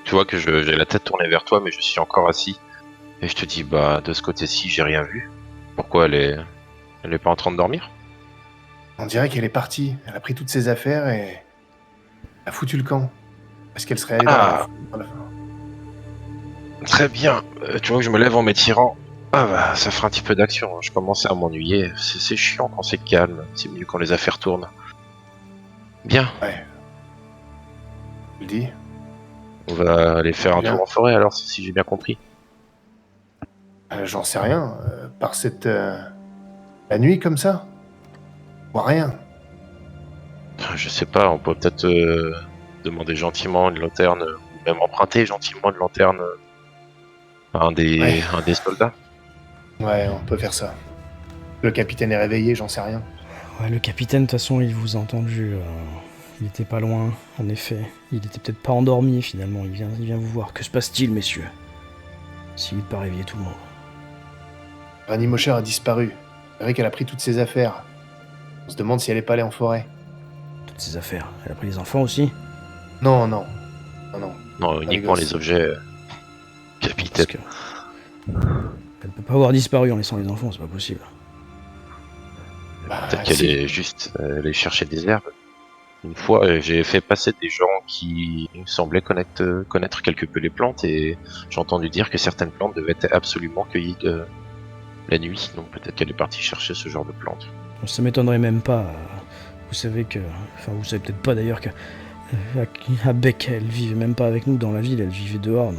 Tu vois que j'ai la tête tournée vers toi, mais je suis encore assis. Et je te dis, bah, de ce côté-ci, j'ai rien vu. Pourquoi elle est pas en train de dormir? On dirait qu'elle est partie. Elle a pris toutes ses affaires et a foutu le camp. Parce qu'elle serait allée Ah, très bien. Tu vois que je me lève en m'étirant. Ah bah, ça fera un petit peu d'action. Je commençais à m'ennuyer. C'est chiant quand c'est calme. C'est mieux quand les affaires tournent. Bien. Ouais. Tu le dis? On va aller faire un Bien. tour en forêt alors, si j'ai bien compris. J'en sais rien. Par cette... La nuit, comme ça? Je vois rien. Je sais pas, on peut peut-être demander gentiment une lanterne, ou même emprunter gentiment une lanterne à un Ouais. des soldats. Ouais, on peut faire ça. Le capitaine est réveillé, j'en sais rien. Ouais, le capitaine, de toute façon, il vous a entendu. Il était pas loin, en effet. Il était peut-être pas endormi, finalement. Il vient vous voir. Que se passe-t-il, messieurs? S'il n'est pas réveillé tout le monde. Granny Mosher a disparu. C'est vrai qu'elle a pris toutes ses affaires. On se demande si elle est pas allée en forêt. Toutes ses affaires. Elle a pris les enfants aussi? Non, non. Non, non. Non, uniquement gosses. les objets, capitaine. Parce que... Elle peut pas avoir disparu en laissant les enfants, c'est pas possible. Bah, Peut-être qu'elle si. est juste allée chercher des herbes. Une fois, j'ai fait passer des gens qui semblaient connaître quelque peu les plantes et j'ai entendu dire que certaines plantes devaient être absolument cueillies la nuit. Donc peut-être qu'elle est partie chercher ce genre de plantes. Ça m'étonnerait même pas. Vous savez que... Enfin, vous savez peut-être pas d'ailleurs que... à Bec, elle vivait même pas avec nous dans la ville, elle vivait dehors,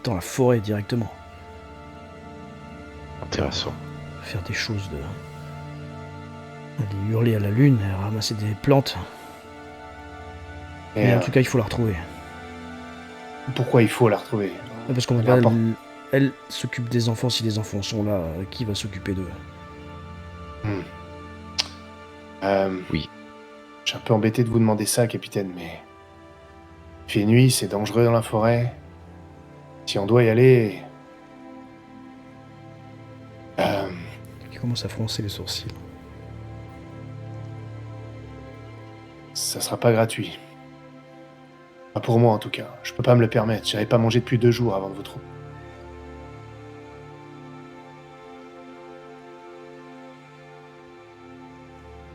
dans la forêt directement. Intéressant. Faire des choses de... Aller hurler à la lune, ramasser des plantes. Et, Mais en tout cas, il faut la retrouver. pourquoi il faut la retrouver? Parce qu'on va Elle pas... rapporte. Elle s'occupe des enfants, si les enfants sont là, qui va s'occuper d'eux? Oui. Je suis un peu embêté de vous demander ça, capitaine, mais... Il fait nuit, c'est dangereux dans la forêt. Si on doit y aller... Qui commence à froncer les sourcils. Ça sera pas gratuit. Pas pour moi, en tout cas. Je peux pas me le permettre. J'avais pas mangé depuis 2 jours avant de vous trouver.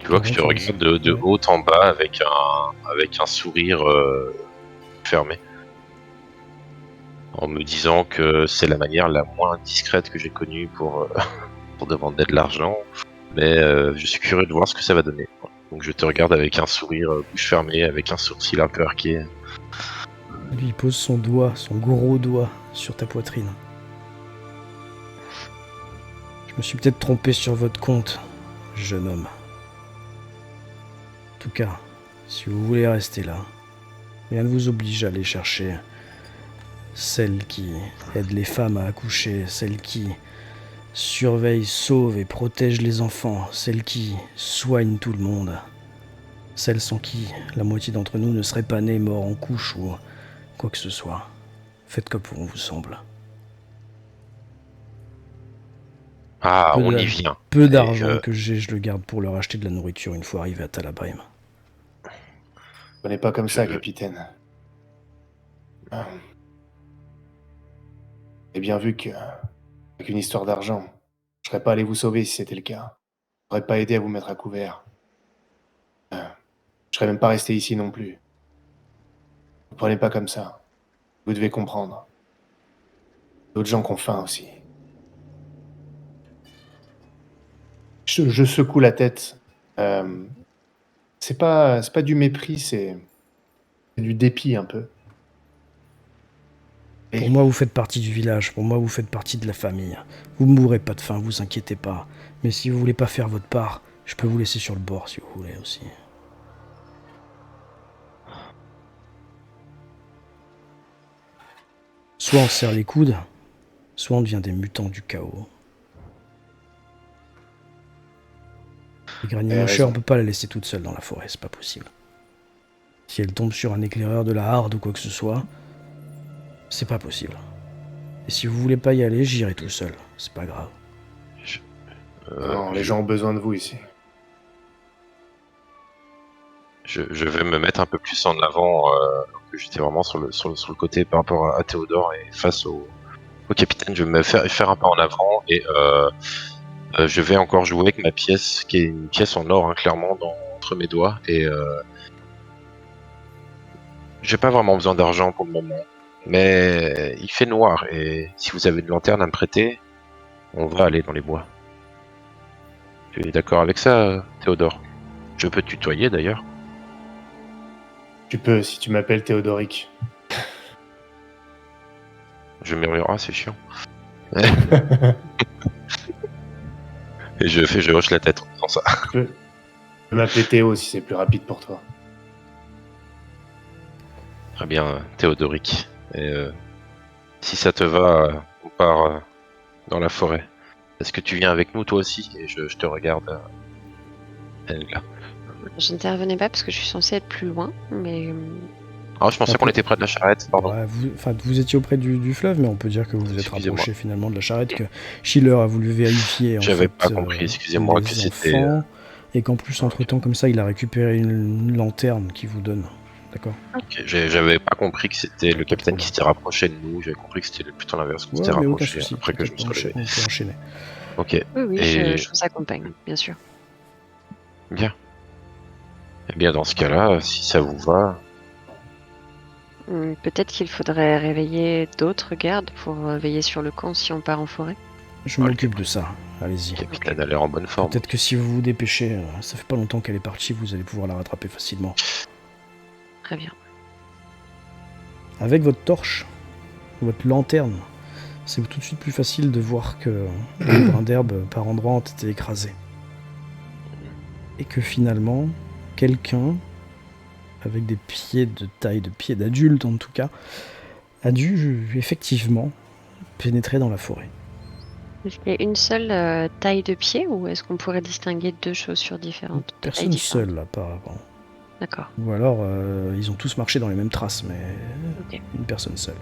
Tu vois que je te regarde de haut en bas avec un sourire fermé. En me disant que c'est la manière la moins discrète que j'ai connue pour demander de l'argent. Mais je suis curieux de voir ce que ça va donner. Donc je te regarde avec un sourire bouche fermée, avec un sourcil un peu arqué. Lui, il pose son doigt, son gros doigt, sur ta poitrine. Je me suis peut-être trompé sur votre compte, jeune homme. En tout cas, si vous voulez rester là, rien ne vous oblige à aller chercher celle qui aide les femmes à accoucher, celle qui surveille, sauve et protège les enfants, celle qui soigne tout le monde, celle sans qui la moitié d'entre nous ne serait pas née mort en couche ou quoi que ce soit. Faites comme bon vous semble. Ah, Peu on de- y vient. Peu Et, d'argent que j'ai, je le garde pour leur acheter de la nourriture une fois arrivé à Talabrim. On n'est pas comme ça, Je- capitaine. J'ai bien vu que, avec une histoire d'argent, je serais pas allé vous sauver si c'était le cas. J'aurais pas aidé à vous mettre à couvert. Je serais même pas resté ici non plus. Vous prenez pas comme ça. Vous devez comprendre. D'autres gens qui ont faim aussi. Je secoue la tête. C'est pas du mépris, c'est du dépit un peu. Pour moi, vous faites partie du village, pour moi, vous faites partie de la famille. Vous mourrez pas de faim, vous inquiétez pas. Mais si vous voulez pas faire votre part, je peux vous laisser sur le bord si vous voulez aussi. Soit on se serre les coudes, soit on devient des mutants du chaos. Et Granny Mosher, on peut pas la laisser toute seule dans la forêt, c'est pas possible. Si elle tombe sur un éclaireur de la harde ou quoi que ce soit, c'est pas possible. Et si vous voulez pas y aller, j'irai tout seul, c'est pas grave. Non, les gens ont besoin de vous ici. Je vais me mettre un peu plus en avant, que j'étais vraiment sur le côté par rapport à Théodore et face au capitaine. Je vais me faire un pas en avant et je vais encore jouer avec ma pièce, qui est une pièce en or, hein, clairement, entre mes doigts. Et j'ai pas vraiment besoin d'argent pour le moment, mais il fait noir et si vous avez une lanterne à me prêter, on va aller dans les bois. Tu es d'accord avec ça, Théodore? Je peux te tutoyer d'ailleurs. Tu peux, si tu m'appelles Théodoric. Je murmure, ah, c'est chiant. Et je hoche la tête en disant ça. Tu peux m'appeler Théo si c'est plus rapide pour toi. Très bien, Théodoric. Et si ça te va, on part dans la forêt. Est-ce que tu viens avec nous toi aussi? Et je te regarde, Elga. Je n'intervenais pas parce que je suis censée être plus loin, mais Ah, je pensais qu'on était près de la charrette, pardon. Ouais, vous étiez auprès du fleuve, mais on peut dire que vous vous êtes Excusez-moi. rapproché finalement de la charrette, que Schiller a voulu vérifier. J'avais pas fait, compris, excusez-moi, les que c'était, enfants, et qu'en plus, entre-temps, comme ça, il a récupéré une lanterne qui vous donne. D'accord. Ok, j'avais pas compris que c'était le capitaine qui s'était rapproché de nous, j'avais compris que c'était plutôt l'inverse, qu'on Ouais, s'était mais aucun rapproché souci. après que je me sois levé. On peut enchaîner. Ok, oui, Et- je vous accompagne, bien sûr. bien. Eh bien, dans ce cas-là, si ça vous va, Peut-être qu'il faudrait réveiller d'autres gardes pour veiller sur le camp si on part en forêt. Je m'occupe de ça. Allez-y. le capitaine a l'air en bonne forme. Peut-être que si vous vous dépêchez, ça fait pas longtemps qu'elle est partie, vous allez pouvoir la rattraper facilement. Très bien. Avec votre torche, votre lanterne, c'est tout de suite plus facile de voir que les brins d'herbe par endroits ont été écrasés. Et que finalement, quelqu'un, avec des pieds de taille de pieds d'adulte en tout cas, a dû effectivement pénétrer dans la forêt. Est-ce qu'il y a une seule taille de pied ou est-ce qu'on pourrait distinguer deux chaussures différentes? de taille Personne différente seul apparemment. D'accord. Ou alors ils ont tous marché dans les mêmes traces, mais Ok. une personne seule.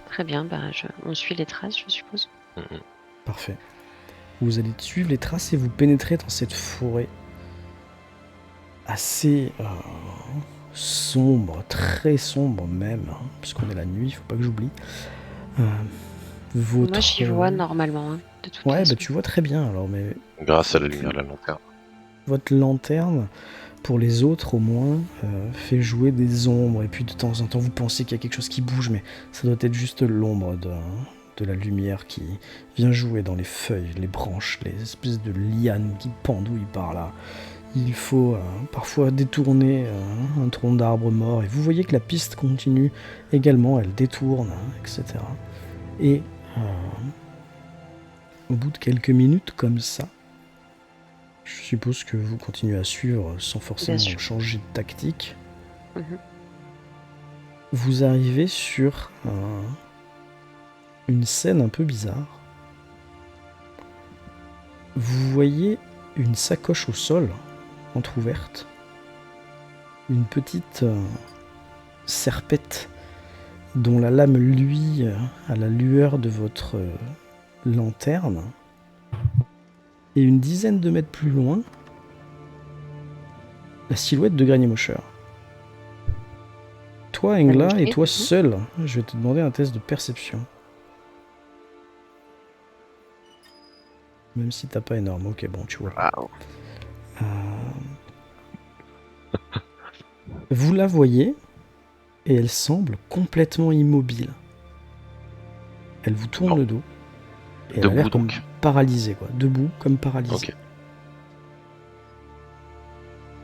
Très bien, on suit les traces, je suppose. Parfait. Vous allez suivre les traces et vous pénétrez dans cette forêt assez sombre, très sombre même, hein, puisqu'on est la nuit, il faut pas que j'oublie. Moi, j'y vois normalement, hein, de toute Ouais, façon. bah tu vois très bien alors, mais Grâce à la lumière de la lanterne. votre lanterne, pour les autres au moins, fait jouer des ombres, et puis de temps en temps vous pensez qu'il y a quelque chose qui bouge, mais ça doit être juste l'ombre de la lumière qui vient jouer dans les feuilles, les branches, les espèces de lianes qui pendouillent par là. Il faut parfois détourner un tronc d'arbre mort, et vous voyez que la piste continue également, elle détourne, etc. Et au bout de quelques minutes comme ça, je suppose que vous continuez à suivre sans forcément Bien sûr. changer de tactique. Mhm. Vous arrivez sur une scène un peu bizarre. Vous voyez une sacoche au sol, entr'ouverte. Une petite serpette dont la lame luit à la lueur de votre lanterne. Et une dizaine de mètres plus loin, la silhouette de Granny Mosher. Toi, Engla, et toi seul, je vais te demander un test de perception. Même si t'as pas énorme. Ok, bon, tu vois. Waouh. Vous la voyez, et elle semble complètement immobile. Elle vous tourne Non. le dos. Et elle a Debout, l'air comme donc. paralysée, quoi. Debout, comme paralysée. Ok.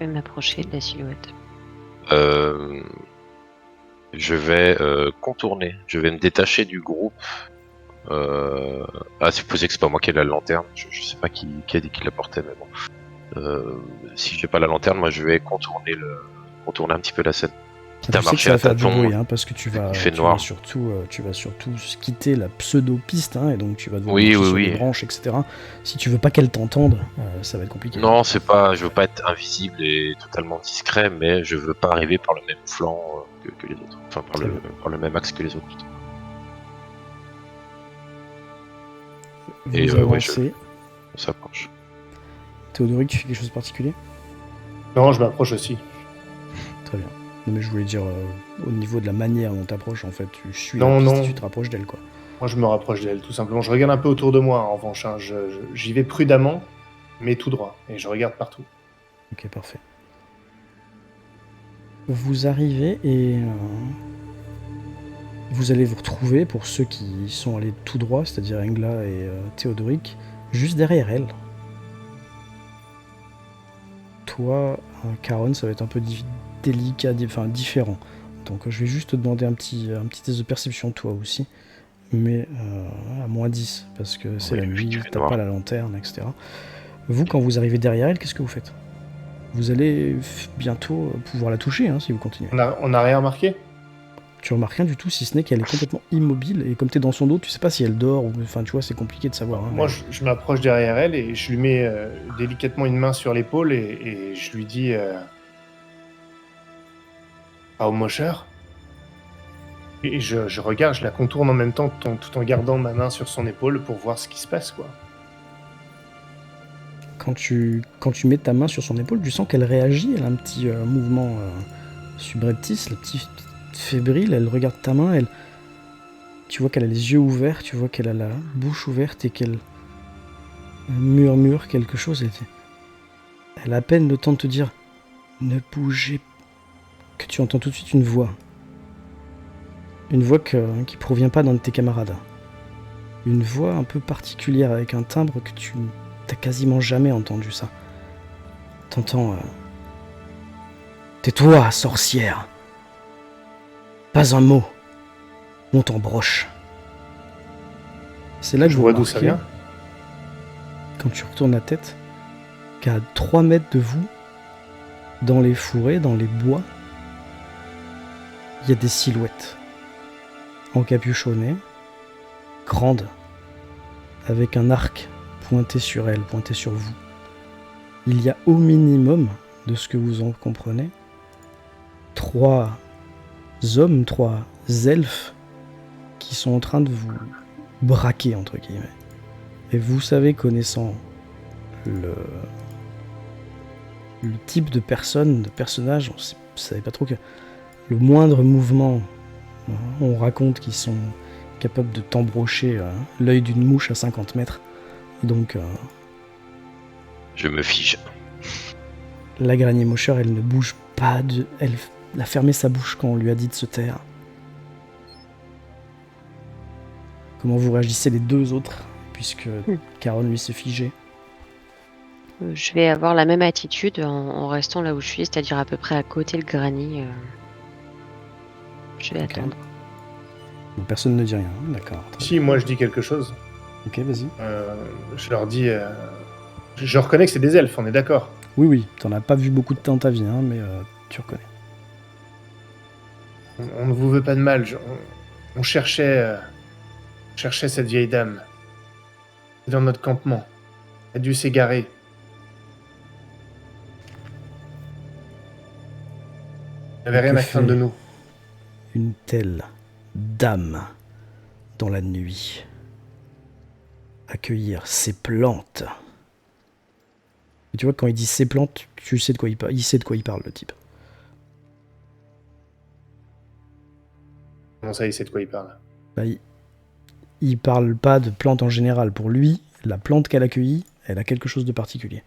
Je vais m'approcher de la silhouette. Je vais contourner. Je vais me détacher du groupe. Supposé que c'est pas moi qui ai la lanterne. Je sais pas qui a dit qu'il la portait, mais bon. Si j'ai pas la lanterne, moi je vais contourner un petit peu la scène. Quitte à Tu sais que marcher ça va à faire du tâtons. bruit, hein, parce que tu vas noir. surtout quitter la pseudo-piste, hein, et donc tu vas devoir Oui, marcher oui, sur oui. les branches, etc. Si tu veux pas qu'elle t'entende, ça va être compliqué. Non, c'est pas. Je veux pas être invisible et totalement discret, mais je veux pas arriver par le même flanc que les autres. Enfin, Très bien. par le même axe que les autres. Plutôt. Vous Et, ouais, avancez. On s'approche. Théodoric, tu fais quelque chose de particulier? Non, je m'approche aussi. Très bien. Non, mais je voulais dire, au niveau de la manière dont t'approches, en fait, tu suis Non, la piste non. et tu te rapproches d'elle, quoi. Moi, je me rapproche d'elle, tout simplement. Je regarde un peu autour de moi, en revanche. Hein. J'y vais prudemment, mais tout droit. Et je regarde partout. Ok, parfait. Vous arrivez et vous allez vous retrouver, pour ceux qui sont allés tout droit, c'est-à-dire Engla et Théodoric, juste derrière elle. Toi, Caron, ça va être un peu délicat, différent. Donc je vais juste te demander un petit test de perception, toi aussi. Mais à moins 10, parce que c'est Oui, la vu nuit, qu'il fait t'as noir. pas la lanterne, etc. Vous, quand vous arrivez derrière elle, qu'est-ce que vous faites? Vous allez bientôt pouvoir la toucher, hein, si vous continuez. On a rien remarqué? Tu remarques rien du tout, si ce n'est qu'elle est complètement immobile, et comme t'es dans son dos, tu sais pas si elle dort, ou... Enfin, tu vois, c'est compliqué de savoir. Hein, Moi, mais... je m'approche derrière elle et je lui mets délicatement une main sur l'épaule et je lui dis Frau Mosher. Et je regarde, je la contourne en même temps tout en gardant ma main sur son épaule pour voir ce qui se passe, quoi. Quand tu mets ta main sur son épaule, tu sens qu'elle réagit, elle a un petit mouvement subreptice, le petit fébrile, elle regarde ta main, tu vois qu'elle a les yeux ouverts, tu vois qu'elle a la bouche ouverte et qu'elle murmure quelque chose. Elle a à peine le temps de te dire « Ne bougez pas », que tu entends tout de suite une voix. Une voix qui provient pas d'un de tes camarades. Une voix un peu particulière, avec un timbre que tu n'as quasiment jamais entendu, ça. T'entends Tais-toi, sorcière. Pas un mot. On t'embroche. C'est là que Je vous vois d'où ça remarquez, vient. quand tu retournes la tête, qu'à 3 mètres de vous, dans les fourrés, dans les bois, il y a des silhouettes encapuchonnées, grandes, avec un arc pointé sur elles, pointé sur vous. Il y a au minimum, de ce que vous en comprenez, 3 hommes, 3 elfes qui sont en train de vous braquer, entre guillemets. Et vous savez, connaissant le type de personne, de personnage, on ne savait pas trop que le moindre mouvement, on raconte qu'ils sont capables de t'embrocher l'œil d'une mouche à 50 mètres. Donc, Je me fige. la Granny Mosher, elle ne bouge pas. Elle a fermé sa bouche quand on lui a dit de se taire. Comment vous réagissez les deux autres, puisque Caron lui s'est figé? Je vais avoir la même attitude en restant là où je suis, c'est-à-dire à peu près à côté le granit. Je vais Ok. attendre. Bon, personne ne dit rien, d'accord. très Si, moi je dis quelque chose. bien. Ok, vas-y. Je leur dis... Je reconnais que c'est des elfes, on est d'accord. Oui, t'en as pas vu beaucoup de temps dans ta vie, hein, mais tu reconnais. On ne vous veut pas de mal. On cherchait cette vieille dame. C'est dans notre campement. Elle a dû s'égarer. Elle n'avait Et rien que à craindre de fait nous. une telle dame dans la nuit? Accueillir ces plantes. Et tu vois, quand il dit ces plantes, tu sais de quoi il parle. Il sait de quoi il parle, le type. Comment ça, il sait de quoi il parle? Bah, il parle pas de plantes en général. Pour lui, la plante qu'elle accueillit, elle a quelque chose de particulier.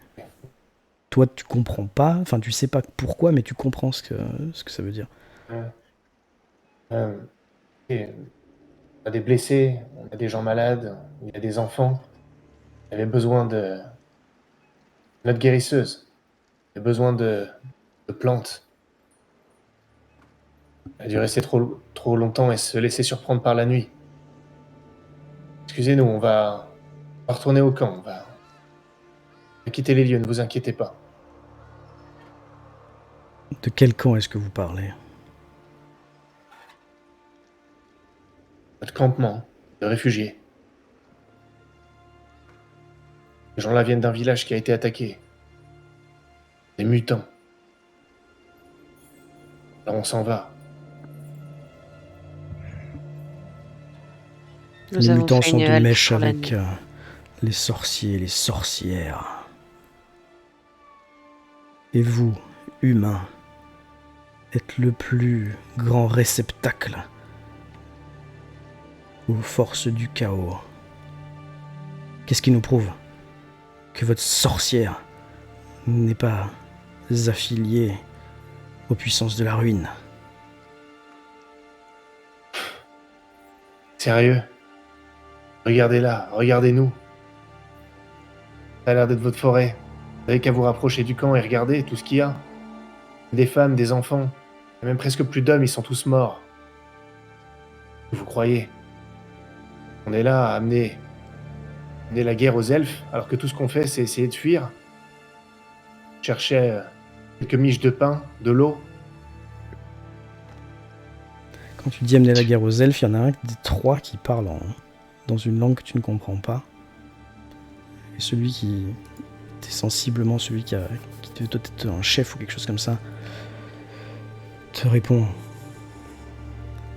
Toi, tu comprends pas, enfin, tu sais pas pourquoi, mais tu comprends ce que ça veut dire. Et on a des blessés, on a des gens malades, il y a des enfants. Il avait besoin de notre guérisseuse. Il a besoin de plantes. Elle a dû rester trop longtemps et se laisser surprendre par la nuit. Excusez-nous, on va retourner au camp. On va quitter les lieux, ne vous inquiétez pas. De quel camp est-ce que vous parlez? Notre campement de réfugiés. Les gens là viennent d'un village qui a été attaqué. Des mutants. Alors on s'en va. Nous Les avons mutants fait sont une de halte mèche pour la avec nuit. les sorciers et les sorcières. Et vous, humains, êtes le plus grand réceptacle aux forces du chaos. Qu'est-ce qui nous prouve que votre sorcière n'est pas affiliée aux puissances de la ruine? Sérieux? Regardez là, regardez-nous. Ça a l'air d'être votre forêt. Vous n'avez qu'à vous rapprocher du camp et regarder tout ce qu'il y a. Des femmes, des enfants. Il n'y a même presque plus d'hommes, ils sont tous morts. Vous croyez? On est là à amener la guerre aux elfes, alors que tout ce qu'on fait, c'est essayer de fuir. Chercher quelques miches de pain, de l'eau. Quand tu dis amener la guerre aux elfes, il y en a un des trois qui parle dans une langue que tu ne comprends pas. Et celui qui est sensiblement celui qui doit être un chef ou quelque chose comme ça, te répond: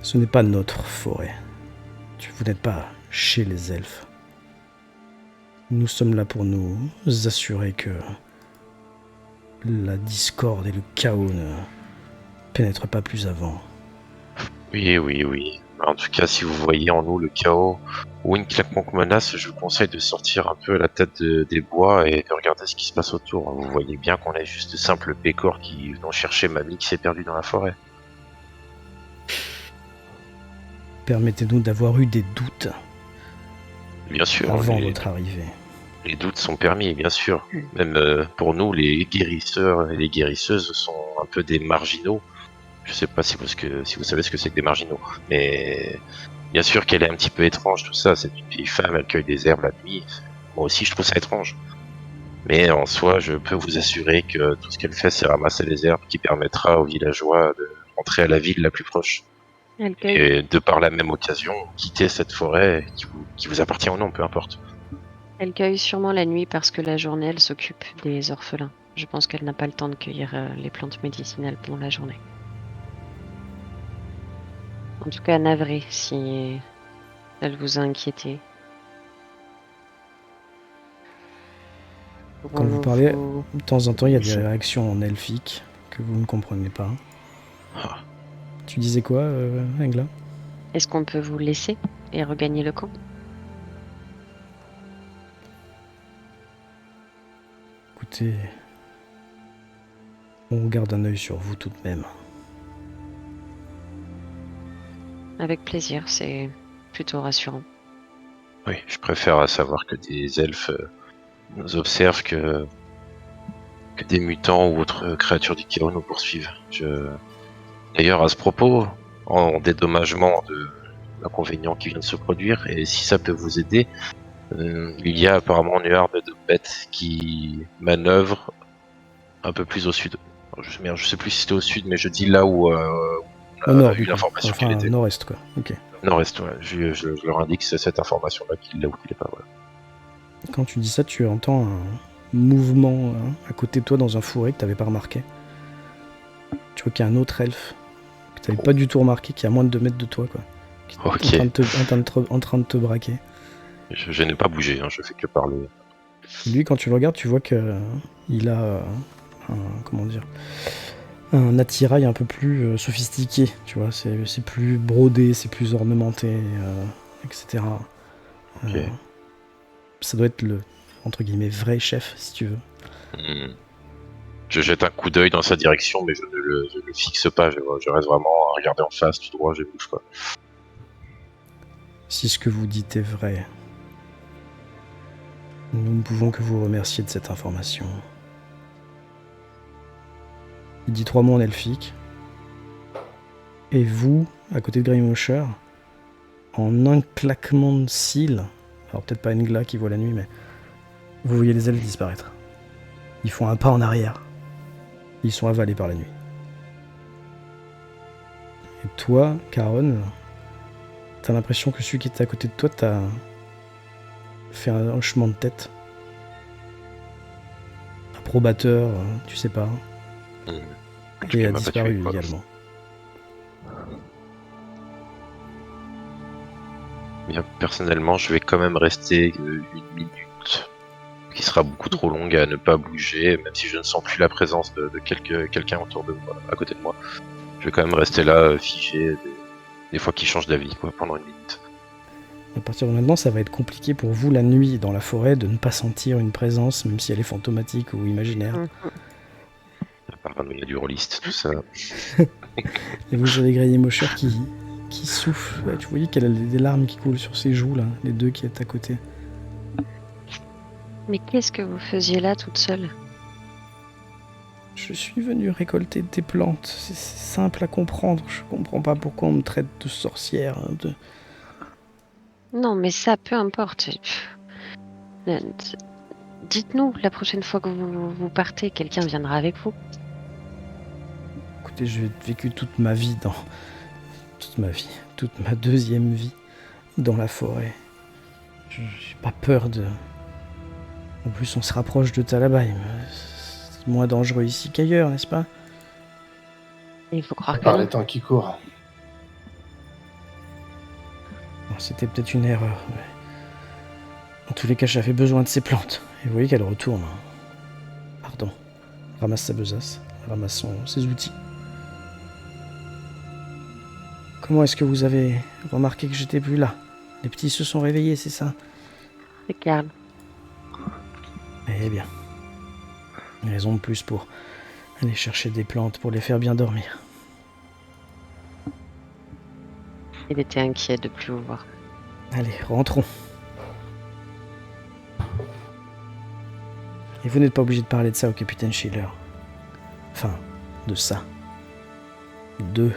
ce n'est pas notre forêt. Vous n'êtes pas chez les elfes. Nous sommes là pour nous assurer que la discorde et le chaos ne pénètrent pas plus avant. Oui. En tout cas, si vous voyez en nous le chaos ou une quelconque menace, je vous conseille de sortir un peu la tête des bois et de regarder ce qui se passe autour. Vous voyez bien qu'on est juste de simples pécores qui vont chercher mamie qui s'est perdue dans la forêt. Permettez-nous d'avoir eu des doutes Bien sûr, avant votre arrivée. les doutes sont permis, bien sûr. Même pour nous, les guérisseurs et les guérisseuses sont un peu des marginaux. Je sais pas si vous savez ce que c'est que des marginaux, mais bien sûr qu'elle est un petit peu étrange tout ça. C'est une vieille femme, elle cueille des herbes la nuit. Moi aussi, je trouve ça étrange. Mais en soi, je peux vous assurer que tout ce qu'elle fait, c'est ramasser les herbes qui permettra aux villageois de rentrer à la ville la plus proche. Elle cueille, Et de par la même occasion, quitter cette forêt qui vous appartient ou non, peu importe. elle cueille sûrement la nuit parce que la journée, elle s'occupe des orphelins. Je pense qu'elle n'a pas le temps de cueillir les plantes médicinales pendant la journée. En tout cas, navré si elle vous a inquiété. Quand vous parlez, Vous- de temps en temps, il y a des Ici. réactions en elfique que vous ne comprenez pas. Ah. Tu disais quoi, Engla? Est-ce qu'on peut vous laisser et regagner le camp? Écoutez, on garde un œil sur vous tout de même. Avec plaisir, c'est plutôt rassurant. Oui, je préfère savoir que des elfes nous observent que des mutants ou autres créatures du chaos nous poursuivent. D'ailleurs, à ce propos, en dédommagement de l'inconvénient qui vient de se produire, et si ça peut vous aider, il y a apparemment une arme de bêtes qui manœuvre un peu plus au sud. Alors, je sais plus si c'était au sud, mais je dis là où Au on nord, a du eu coup. l'information qu'il Enfin, était. nord-est, quoi. Ok. Nord-est, ouais. Je leur indique cette information-là qu'il est là ou qu'il est pas. Voilà. Quand tu dis ça, tu entends un mouvement à côté de toi dans un fourré que t'avais pas remarqué. Tu vois qu'il y a un autre elfe que t'avais pas du tout remarqué, qui est à moins de 2 mètres de toi, quoi. Qui est Ok. en train de te braquer. Je n'ai pas bougé, hein, je fais que parler. Lui, quand tu le regardes, tu vois que il a comment dire, un attirail un peu plus sophistiqué, tu vois, c'est plus brodé, c'est plus ornementé, etc. Ok. Ça doit être le, entre guillemets, vrai chef, si tu veux. Je jette un coup d'œil dans sa direction, mais je ne le fixe pas. Je reste vraiment à regarder en face, tout droit, je bouge pas. Si ce que vous dites est vrai, nous ne pouvons que vous remercier de cette information. Il dit 3 mots en elfique. Et vous, à côté de Grimosher, en un claquement de cils, alors peut-être pas Engla qui voit la nuit, mais vous voyez les elfes disparaître. Ils font un pas en arrière. Ils sont avalés par la nuit. Et toi, Caron, t'as l'impression que celui qui était à côté de toi t'a fait un hochement de tête. Approbateur, tu sais pas. Tu Et a m'as pas disparu tué, quoi. également. Bien, personnellement, je vais quand même rester une minute, qui sera beaucoup trop longue à ne pas bouger, même si je ne sens plus la présence de quelqu'un autour de moi, à côté de moi. Je vais quand même rester là, figé, des fois qu'il change d'avis, quoi, pendant une minute. À partir de maintenant, ça va être compliqué pour vous la nuit dans la forêt de ne pas sentir une présence, même si elle est fantomatique ou imaginaire. Apparemment, il y a du rôliste, tout ça. Et vous avez Grey Mosher qui souffle. Ouais, tu voyais qu'elle a des larmes qui coulent sur ses joues, là, les deux qui est à côté. Mais qu'est-ce que vous faisiez là toute seule? Je suis venu récolter des plantes. C'est simple à comprendre. Je comprends pas pourquoi on me traite de sorcière. Non, mais ça, peu importe. Euh, Dites-nous, la prochaine fois que vous partez, quelqu'un viendra avec vous. Écoutez, j'ai vécu toute ma vie toute ma deuxième vie dans la forêt. J'ai pas peur de... En plus, on se rapproche de Talabai. C'est moins dangereux ici qu'ailleurs, n'est-ce pas? Il faut croire que Par non. les temps qui courent. Bon, c'était peut-être une erreur, mais... En tous les cas, j'avais besoin de ces plantes. Et vous voyez qu'elle retourne. Pardon. Ramasse sa besace. Ramasse ses outils. Comment est-ce que vous avez remarqué que j'étais plus là? Les petits se sont réveillés, c'est ça? Regarde. Eh bien. Une raison de plus pour aller chercher des plantes pour les faire bien dormir. Il était inquiet de plus vous voir. Allez, rentrons. Et vous n'êtes pas obligé de parler de ça au capitaine Schiller. Enfin, de ça. De...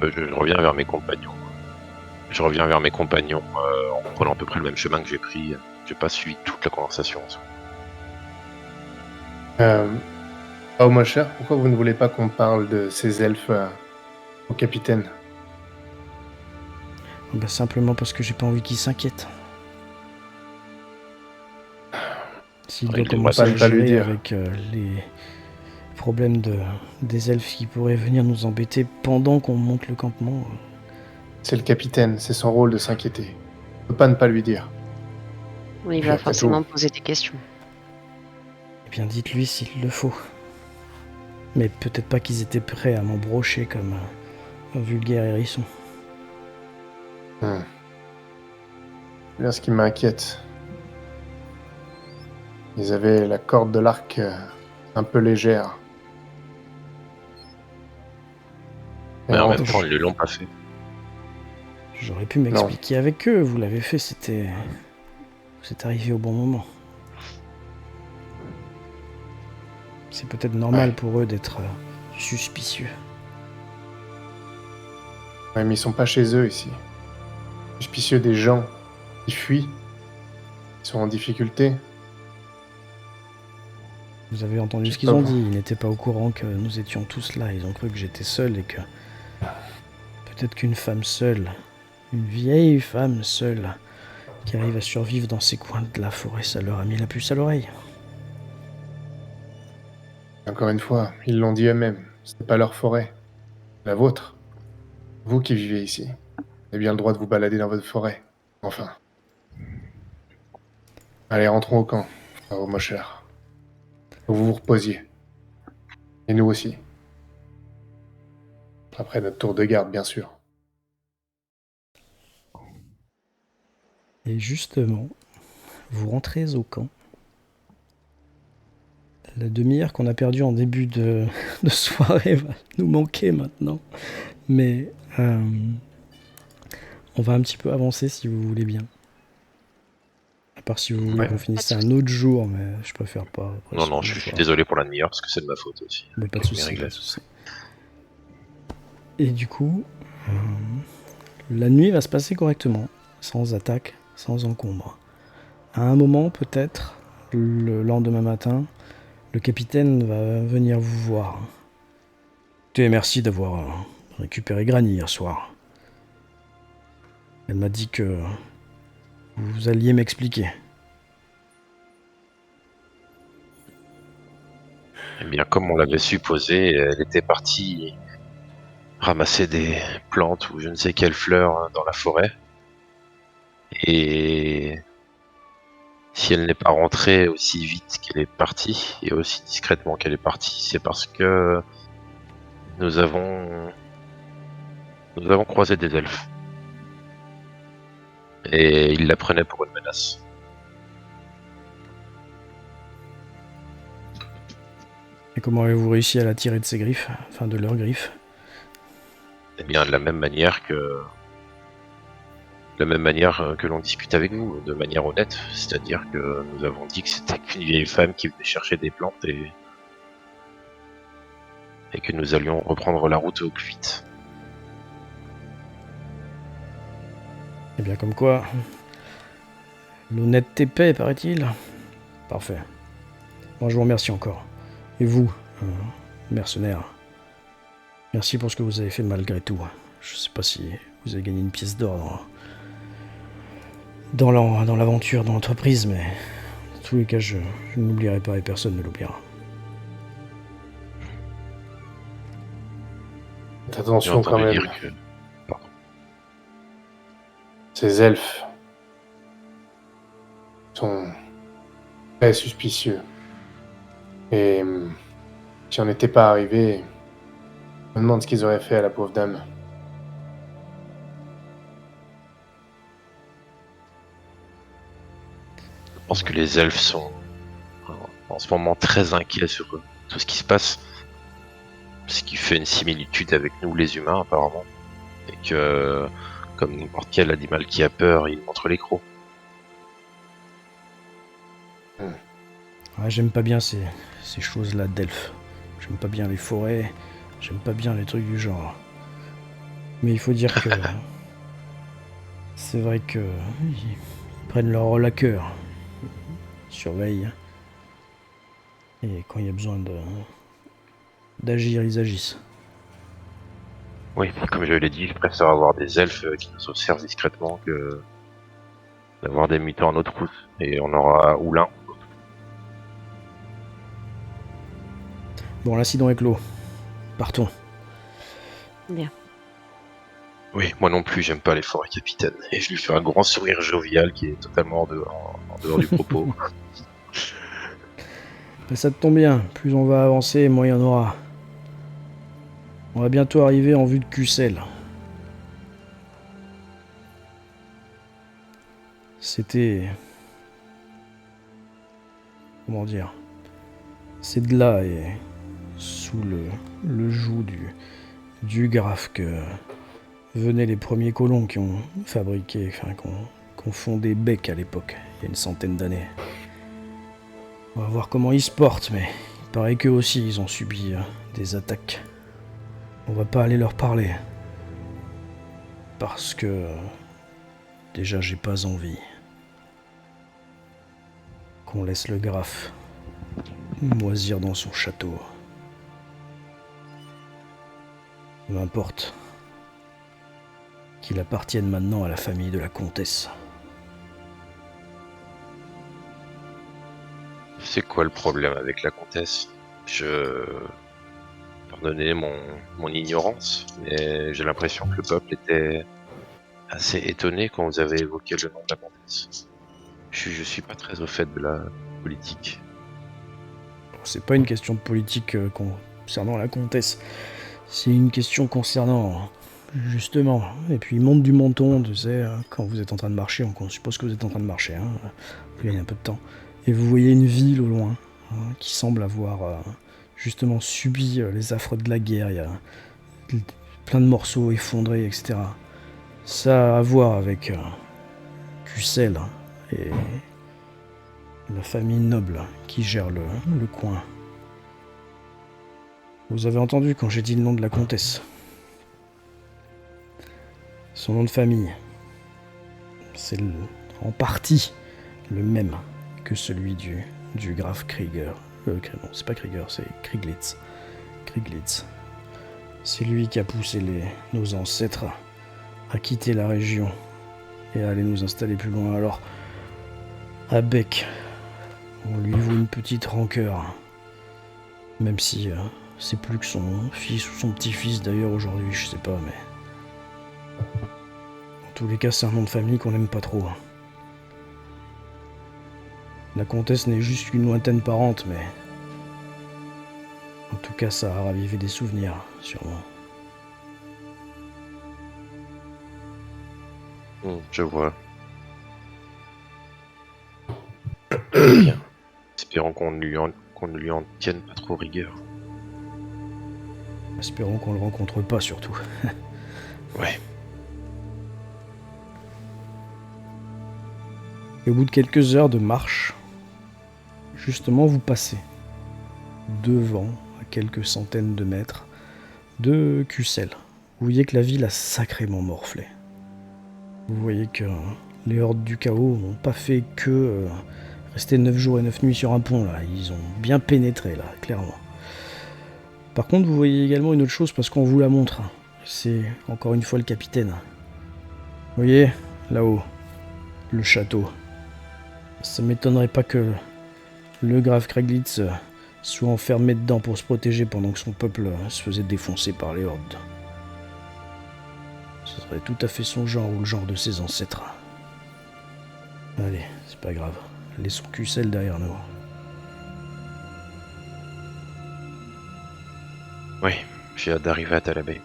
Je reviens vers mes compagnons. Je reviens vers mes compagnons en prenant à peu près le même chemin que j'ai pris. J'ai pas suivi toute la conversation. Oh, mon cher, pourquoi vous ne voulez pas qu'on parle de ces elfes au capitaine? Bah, simplement parce que j'ai pas envie qu'il s'inquiète. S'il Ouais, doit il devrait commencer à pas lui gérer dire. avec les problèmes des elfes qui pourraient venir nous embêter pendant qu'on monte le campement... C'est le capitaine, c'est son rôle de s'inquiéter. On peut pas ne pas lui dire. Il Puis va après forcément tout, poser des questions. Eh bien, dites-lui s'il le faut. Mais peut-être pas qu'ils étaient prêts à m'embrocher comme un vulgaire hérisson. C'est bien ce qui m'inquiète. Ils avaient la corde de l'arc un peu légère. Mais en Non, même temps, ils ne l'ont pas fait. J'aurais pu m'expliquer avec eux, vous l'avez fait, c'était... Vous êtes arrivé au bon moment. C'est peut-être normal Ouais. pour eux d'être suspicieux. Ouais, mais ils sont pas chez eux ici. Suspicieux des gens. Ils fuient. Ils sont en difficulté. Vous avez entendu Je ce sais qu'ils pas ont vous. dit, ils n'étaient pas au courant que nous étions tous là, ils ont cru que j'étais seul et que... Peut-être qu'une femme seule, une vieille femme seule, qui arrive à survivre dans ces coins de la forêt, ça leur a mis la puce à l'oreille. Encore une fois, ils l'ont dit eux-mêmes. C'est pas leur forêt. C'est la vôtre. Vous qui vivez ici. Vous avez bien le droit de vous balader dans votre forêt. Enfin. Allez, rentrons au camp, frère Mosher. Faut que vous vous reposiez. Et nous aussi. Après notre tour de garde, bien sûr. Et justement, vous rentrez au camp. La demi-heure qu'on a perdue en début de soirée va nous manquer maintenant. Mais on va un petit peu avancer si vous voulez bien. À part si vous voulez Ouais. qu'on finisse ça un autre jour, mais je préfère pas. Après, Non, c'est non, une je suis fois. désolé pour la demi-heure parce que c'est de ma faute aussi. Mais pas de Avec mes soucis, pas de réglages. soucis. Et du coup, la nuit va se passer correctement, sans attaque, sans encombre. À un moment, peut-être, le lendemain matin, le capitaine va venir vous voir. Et merci d'avoir récupéré Granny hier soir. Elle m'a dit que vous alliez m'expliquer. Eh bien, comme on l'avait supposé, elle était partie ramasser des plantes ou je ne sais quelles fleurs dans la forêt. Et si elle n'est pas rentrée aussi vite qu'elle est partie, et aussi discrètement qu'elle est partie, c'est parce que nous avons croisé des elfes. Et ils la prenaient pour une menace. Et comment avez-vous réussi à la tirer de ses griffes, enfin de leurs griffes? Eh bien, de la même manière que l'on discute avec vous, de manière honnête, c'est-à-dire que nous avons dit que c'était qu'une vieille femme qui venait chercher des plantes et que nous allions reprendre la route au plus vite. Eh bien, comme quoi, l'honnêteté paie, paraît-il. Parfait. Bon, je vous remercie encore. Et vous, mercenaire, merci pour ce que vous avez fait malgré tout. Je sais pas si vous avez gagné une pièce d'or dans l'aventure, dans l'entreprise, mais dans tous les cas, je n'oublierai pas et personne ne l'oubliera. Faites J'ai attention quand entendu même. dire que... Pardon. Ces elfes sont très suspicieux. Et si on n'était pas arrivé, je me demande ce qu'ils auraient fait à la pauvre dame. Je pense que les elfes sont en ce moment très inquiets sur tout ce qui se passe. Ce qui fait une similitude avec nous les humains apparemment. Et que, comme n'importe quel animal qui a peur, il montre les crocs. Ouais, j'aime pas bien ces choses-là d'elfes. J'aime pas bien les forêts, j'aime pas bien les trucs du genre. Mais il faut dire que c'est vrai que ils prennent leur rôle à cœur. Ils surveillent. Et quand il y a besoin d'agir, ils agissent. Oui, comme je l'ai dit, je préfère avoir des elfes qui nous observent discrètement que d'avoir des mutants à notre route. Et on aura ou l'un. Bon, l'incident est clos. Partons. Bien. Oui, moi non plus, j'aime pas les forêts capitaines. Et je lui fais un grand sourire jovial qui est totalement en dehors du propos. Ben, ça tombe bien. Plus on va avancer, moins il y en aura. On va bientôt arriver en vue de Cussel. C'était... Comment dire? C'est de là et sous le joug du Graf que venaient les premiers colons qui ont fabriqué, qui ont fondé Beck à l'époque, il y a une centaine d'années. On va voir comment ils se portent, mais il paraît qu'eux aussi ils ont subi des attaques. On va pas aller leur parler. Parce que... déjà j'ai pas envie qu'on laisse le Graf moisir dans son château. M'importe qu'il appartienne maintenant à la famille de la comtesse. C'est quoi le problème avec la comtesse? Pardonnez mon ignorance, mais j'ai l'impression que le peuple était assez étonné quand vous avez évoqué le nom de la comtesse. Je suis pas très au fait de la politique. C'est pas une question de politique concernant la comtesse. C'est une question concernant... justement. Et puis monte du menton, tu sais, quand vous êtes en train de marcher, on suppose que vous êtes en train de marcher, hein, il y a un peu de temps. Et vous voyez une ville au loin, qui semble avoir justement subi les affres de la guerre. Il y a plein de morceaux effondrés, etc. Ça a à voir avec Cussel et la famille noble qui gère le coin. Vous avez entendu quand j'ai dit le nom de la comtesse. Son nom de famille, c'est en partie le même que celui du Graf Krieger. Non, c'est pas Krieger, c'est Krieglitz. Krieglitz. C'est lui qui a poussé nos ancêtres à quitter la région et à aller nous installer plus loin. Alors, à Beck, on lui voue une petite rancœur. Même si c'est plus que son fils ou son petit-fils d'ailleurs aujourd'hui, je sais pas, mais... En tous les cas, c'est un nom de famille qu'on n'aime pas trop. La comtesse n'est juste qu'une lointaine parente, mais... En tout cas, ça a ravivé des souvenirs, sûrement. Je vois. Bien. Espérons qu'on ne lui en tienne pas trop rigueur. Espérons qu'on le rencontre pas, surtout. Ouais. Et au bout de quelques heures de marche, justement, vous passez devant, à quelques centaines de mètres, de Cussel. Vous voyez que la ville a sacrément morflé. Vous voyez que les hordes du chaos n'ont pas fait que rester 9 jours et 9 nuits sur un pont, là. Ils ont bien pénétré, là, clairement. Par contre, vous voyez également une autre chose, parce qu'on vous la montre. C'est encore une fois le capitaine. Vous voyez, là-haut, le château. Ça m'étonnerait pas que le Graf Krieglitz soit enfermé dedans pour se protéger pendant que son peuple se faisait défoncer par les hordes. Ce serait tout à fait son genre ou le genre de ses ancêtres. Allez, c'est pas grave. Laissons Cussel derrière nous. Oui, j'ai hâte d'arriver à Talabheim.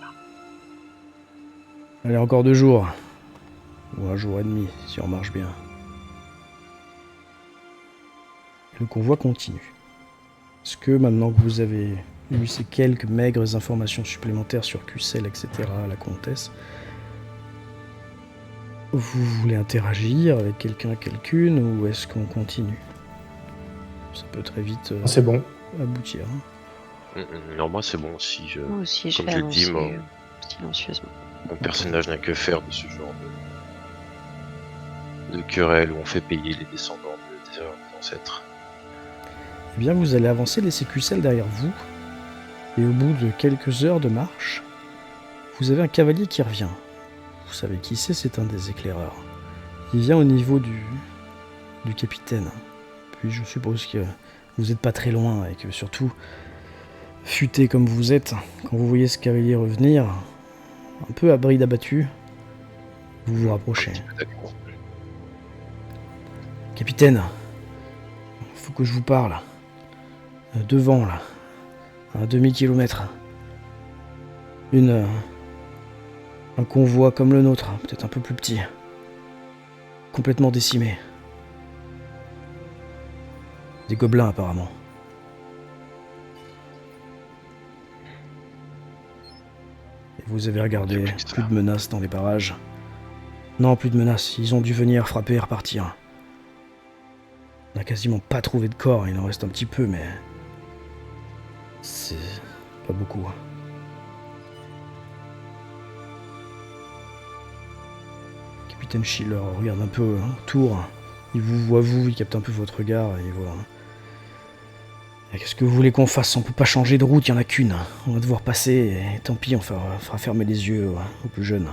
Allez, encore 2 jours. Ou 1 jour et demi, si on marche bien. Le convoi continue. Est-ce que maintenant que vous avez eu ces quelques maigres informations supplémentaires sur Cussel, etc., la comtesse, vous voulez interagir avec quelqu'un, quelqu'une, ou est-ce qu'on continue? Ça peut très vite C'est bon. aboutir. Hein. Non, moi c'est bon aussi. Moi aussi, je Comme vais je le dis, avancer silencieusement. mon personnage n'a que faire de ce genre de querelle où on fait payer les descendants des ancêtres. Eh bien, vous allez avancer, laisser Cussel derrière vous, et au bout de quelques heures de marche, vous avez un cavalier qui revient. Vous savez qui c'est un des éclaireurs. Il vient au niveau du capitaine. Puis je suppose que vous n'êtes pas très loin, et que surtout, futé comme vous êtes, quand vous voyez ce cavalier revenir, un peu à bride abattue, vous vous rapprochez. D'accord. Capitaine, faut que je vous parle. Devant, là, à 1/2 kilomètre. Un convoi comme le nôtre, peut-être un peu plus petit. Complètement décimé. Des gobelins, apparemment. Et vous avez regardé, Plus que ça. plus de menaces dans les parages. Non, plus de menaces, ils ont dû venir frapper et repartir. On n'a quasiment pas trouvé de corps, il en reste un petit peu, mais... c'est pas beaucoup. Capitaine Schiller regarde un peu autour. Il vous voit, il capte un peu votre regard et il voit... Et qu'est-ce que vous voulez qu'on fasse? On peut pas changer de route, il y en a qu'une. On va devoir passer et tant pis, on fera fermer les yeux aux plus jeunes.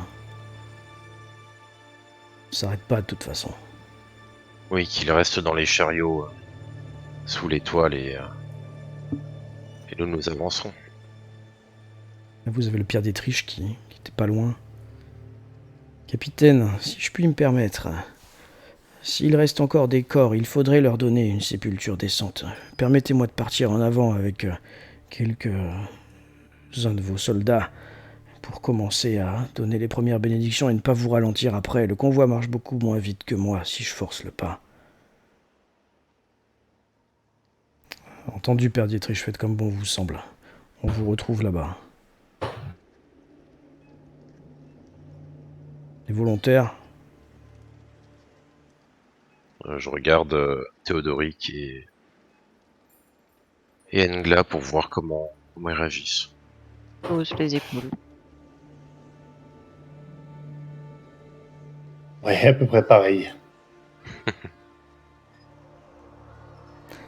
Ça s'arrête pas de toute façon. Oui, qu'il reste dans les chariots, sous l'étoile et nous avançons. Là, vous avez le Pierre d'Étriche qui était pas loin. Capitaine, si je puis me permettre, s'il reste encore des corps, il faudrait leur donner une sépulture décente. Permettez-moi de partir en avant avec quelques-uns de vos soldats pour commencer à donner les premières bénédictions et ne pas vous ralentir après. Le convoi marche beaucoup moins vite que moi si je force le pas. Entendu, Père Dietrich, faites comme bon vous semble. On vous retrouve là-bas. Les volontaires? Je regarde Théodoric et Engla pour voir comment ils réagissent. Je hausse les épaules. Ouais, à peu près pareil.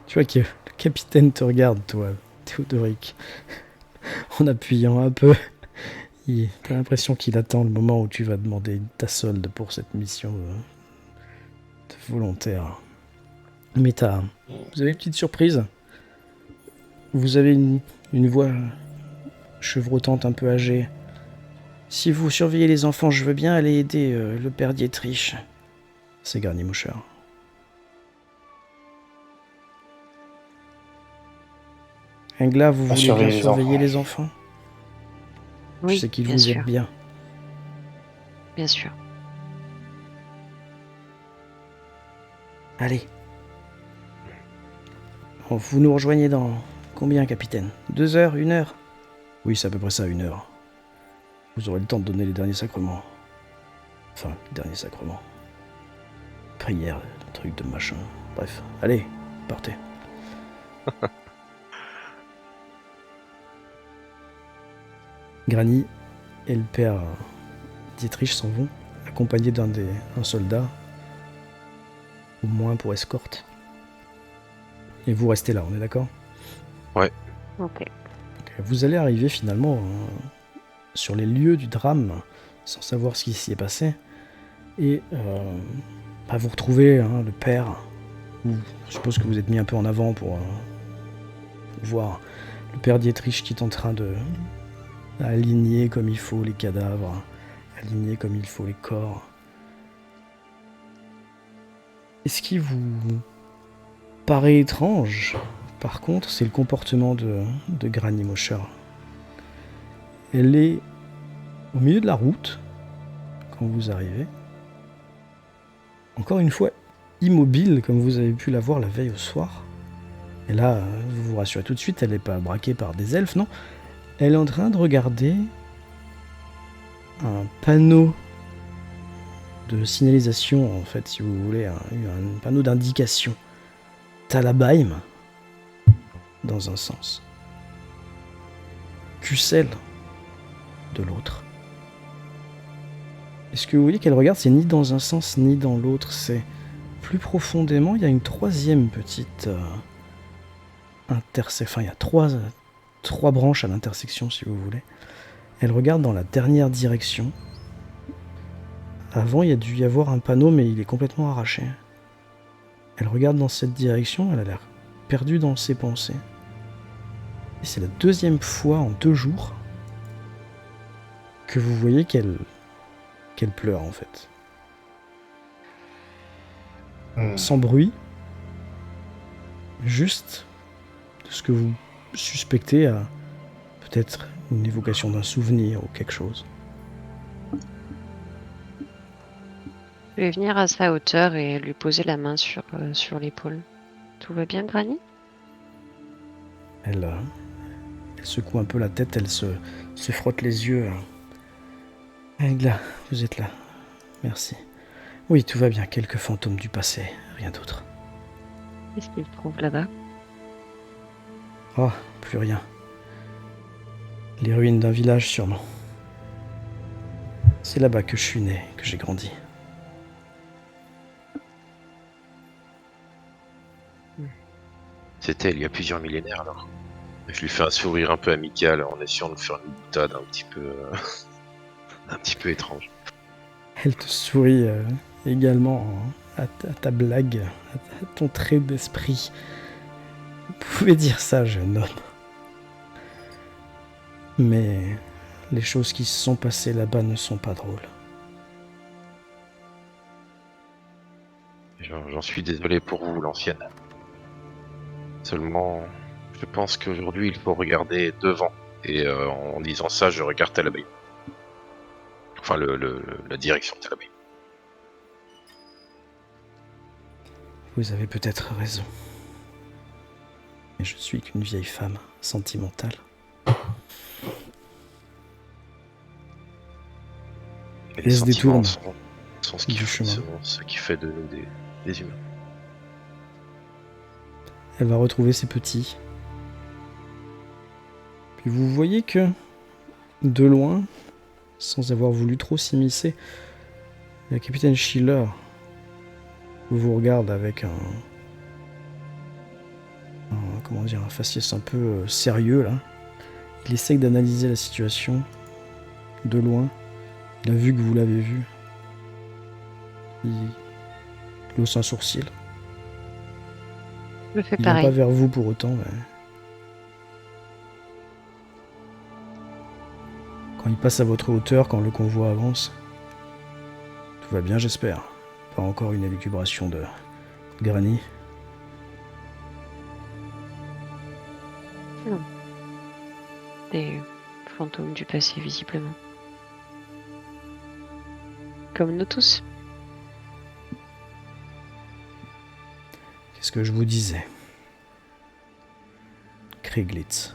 Tu vois que le capitaine te regarde, toi, Théodoric, en appuyant un peu. T'as l'impression qu'il attend le moment où tu vas demander ta solde pour cette mission de volontaire. Mais vous avez une petite surprise. Vous avez une voix chevrotante un peu âgée. Si vous surveillez les enfants, je veux bien aller aider le père Dietrich. C'est Garni Moucher. Engla, vous voulez bien surveiller les enfants? Oui, je sais qu'ils bien vous sûr. aident bien. Bien sûr. Allez. Bon, vous nous rejoignez dans combien, capitaine? 2 heures? 1 heure? Oui, c'est à peu près ça, 1 heure. Vous aurez le temps de donner les derniers sacrements. Enfin, les derniers sacrements. Prière, truc de machin. Bref, allez, partez. Granny et le père Dietrich s'en vont, accompagnés d'un soldat, au moins pour escorte. Et vous restez là, on est d'accord? Ouais. Ok. Vous allez arriver finalement sur les lieux du drame, sans savoir ce qui s'y est passé, et vous retrouvez le père. Je suppose que vous êtes mis un peu en avant pour voir le père Dietrich qui est en train de aligner comme il faut les cadavres, aligner comme il faut les corps. Et ce qui vous paraît étrange, par contre, c'est le comportement de Granny Mosher. Elle est au milieu de la route, quand vous arrivez. Encore une fois, immobile, comme vous avez pu la voir la veille au soir. Et là, vous vous rassurez tout de suite, elle n'est pas braquée par des elfes, non. Elle est en train de regarder un panneau de signalisation, en fait, si vous voulez, un panneau d'indication. Talabheim, dans un sens. Kussel, de l'autre. Et ce que vous voyez qu'elle regarde, c'est ni dans un sens ni dans l'autre, c'est plus profondément, il y a une troisième petite intersection, enfin il y a trois branches à l'intersection si vous voulez. Elle regarde dans la dernière direction. Avant il y a dû y avoir un panneau mais il est complètement arraché. Elle regarde dans cette direction, elle a l'air perdue dans ses pensées. Et c'est la deuxième fois en 2 jours que vous voyez qu'elle pleure en fait. Sans bruit, juste de ce que vous suspectez à peut-être une évocation d'un souvenir ou quelque chose. Je vais venir à sa hauteur et lui poser la main sur l'épaule. Tout va bien, Granny? Elle secoue un peu la tête, elle se frotte les yeux Là, vous êtes là. Merci. Oui, tout va bien. Quelques fantômes du passé, rien d'autre. Qu'est-ce qu'il trouve là-bas? Oh, plus rien. Les ruines d'un village, sûrement. C'est là-bas que je suis né, que j'ai grandi. C'était il y a plusieurs millénaires alors. Je lui fais un sourire un peu amical en essayant de faire une boutade un petit peu, un petit peu étrange. Elle te sourit également à ta blague, à ton trait d'esprit. Vous pouvez dire ça, jeune homme. Mais les choses qui se sont passées là-bas ne sont pas drôles. J'en suis désolé pour vous, l'ancienne. Seulement, je pense qu'aujourd'hui, il faut regarder devant. Et en disant ça, je regarde Tel Abyad. Enfin, la direction de Tel Abyad. Vous avez peut-être raison. Mais je suis qu'une vieille femme sentimentale. Et Et les se sentiments détourne sont ce du qui, chemin. sont ce qui fait de nous des humains. Elle va retrouver ses petits. Puis vous voyez que, de loin, sans avoir voulu trop s'immiscer, la capitaine Schiller vous regarde avec un faciès un peu sérieux là. Il essaye d'analyser la situation de loin. Il a vu que vous l'avez vu. Il hausse un sourcil. Je fais Il vient pas pareil. vers vous pour autant, mais... Quand il passe à votre hauteur, quand le convoi avance, tout va bien, j'espère. Pas encore une élucubration de Granny. Non. Des fantômes du passé, visiblement. Comme nous tous. Qu'est-ce que je vous disais? Krieglitz.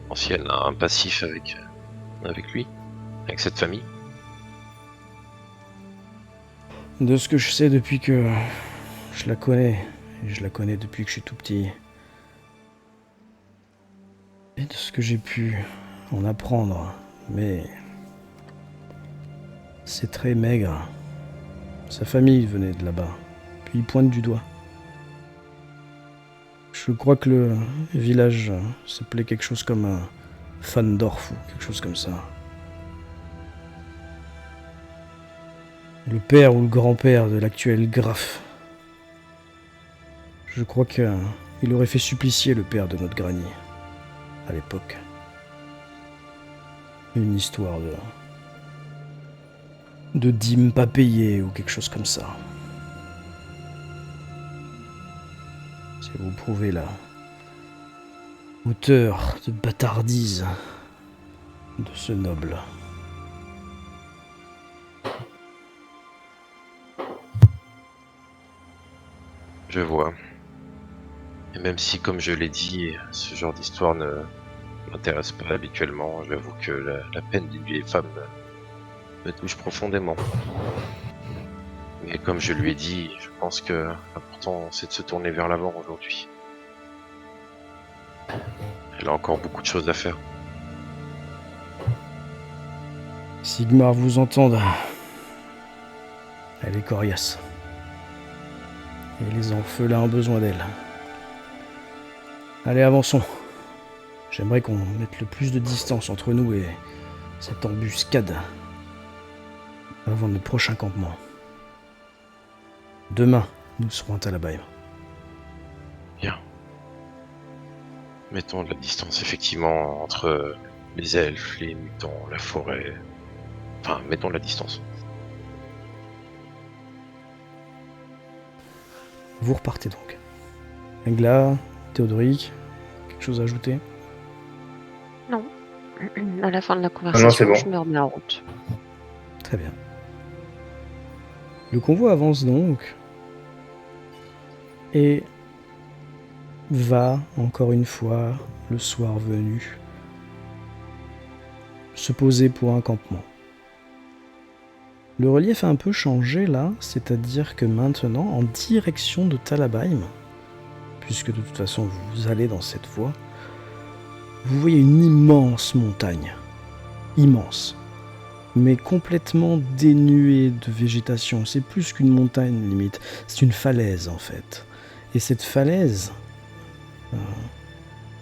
Ancienne a un passif avec lui, avec cette famille. De ce que je sais depuis que je la connais, et je la connais depuis que je suis tout petit, et de ce que j'ai pu en apprendre, mais c'est très maigre. Sa famille venait de là-bas, puis il pointe du doigt. Je crois que le village s'appelait quelque chose comme Fandorf ou quelque chose comme ça. Le père ou le grand-père de l'actuel Graf. Je crois qu'il aurait fait supplicier le père de notre Granny à l'époque. Une histoire de dîmes pas payées ou quelque chose comme ça. Si vous prouvez la hauteur de bâtardise de ce noble. Je vois. Et même si, comme je l'ai dit, ce genre d'histoire ne m'intéresse pas habituellement, j'avoue que la peine d'une vieille femme me touche profondément. Mais comme je lui ai dit, je pense que l'important c'est de se tourner vers l'avant aujourd'hui. Elle a encore beaucoup de choses à faire. Sigmar vous entende. Elle est coriace. Et les orphelins ont besoin d'elle. Allez, avançons. J'aimerais qu'on mette le plus de distance entre nous et cette embuscade avant notre prochain campement. Demain, nous serons à Talabheim. Bien. Mettons de la distance effectivement entre les elfes, les mutants, la forêt. Enfin, mettons de la distance. Vous repartez donc. Engla, Théodoric, quelque chose à ajouter? À la fin de la conversation, c'est bon. je me remets en route. Très bien. Le convoi avance donc. Et va, encore une fois, le soir venu, se poser pour un campement. Le relief a un peu changé là, c'est-à-dire que maintenant, en direction de Talabheim, puisque de toute façon vous allez dans cette voie, vous voyez une immense montagne. Immense. Mais complètement dénuée de végétation. C'est plus qu'une montagne limite, c'est une falaise en fait. Et cette falaise,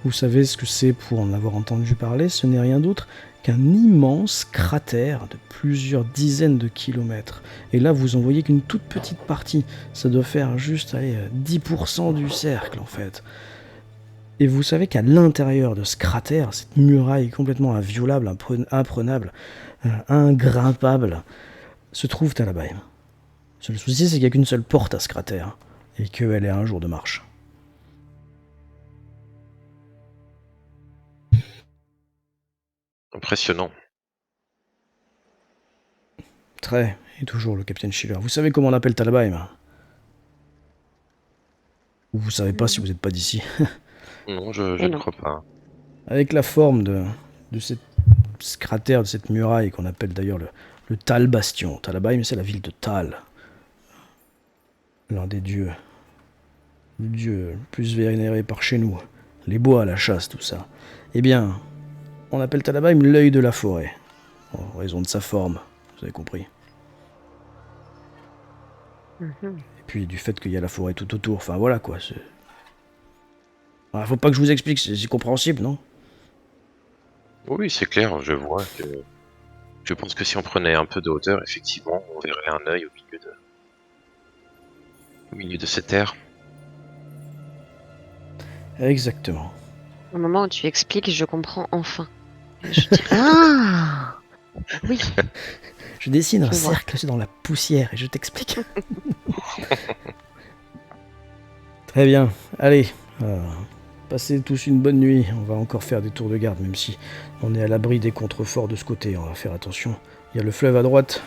vous savez ce que c'est pour en avoir entendu parler, ce n'est rien d'autre qu'un immense cratère de plusieurs dizaines de kilomètres. Et là, vous en voyez qu'une toute petite partie. Ça doit faire juste 10% du cercle, en fait. Et vous savez qu'à l'intérieur de ce cratère, cette muraille complètement inviolable, imprenable, ingrimpable, se trouve Talabheim. Le seul souci, c'est qu'il n'y a qu'une seule porte à ce cratère, et qu'elle est à un jour de marche. Impressionnant. Très, et toujours le capitaine Schiller. Vous savez comment on appelle Talabheim? Ou vous savez pas si vous n'êtes pas d'ici? Non, je ne crois pas. Avec la forme de ce cratère, de cette muraille qu'on appelle d'ailleurs le Tal Bastion. Talabheim, c'est la ville de Tal. L'un des dieux. Le dieu le plus vénéré par chez nous. Les bois, la chasse, tout ça. Eh bien, on appelle Talabheim l'œil de la forêt. En raison de sa forme, vous avez compris. Et puis du fait qu'il y a la forêt tout autour. Enfin voilà quoi. Faut pas que je vous explique, c'est compréhensible, non? Oui, c'est clair, je vois que... Je pense que si on prenait un peu de hauteur, effectivement, on verrait un œil au milieu de cette terre. Exactement. Au moment où tu expliques, je comprends enfin. Et je dis ah oui. Je dessine un Je vois. cercle dans la poussière et je t'explique. Très bien, allez. Passez tous une bonne nuit. On va encore faire des tours de garde, même si on est à l'abri des contreforts de ce côté. On va faire attention. Il y a le fleuve à droite,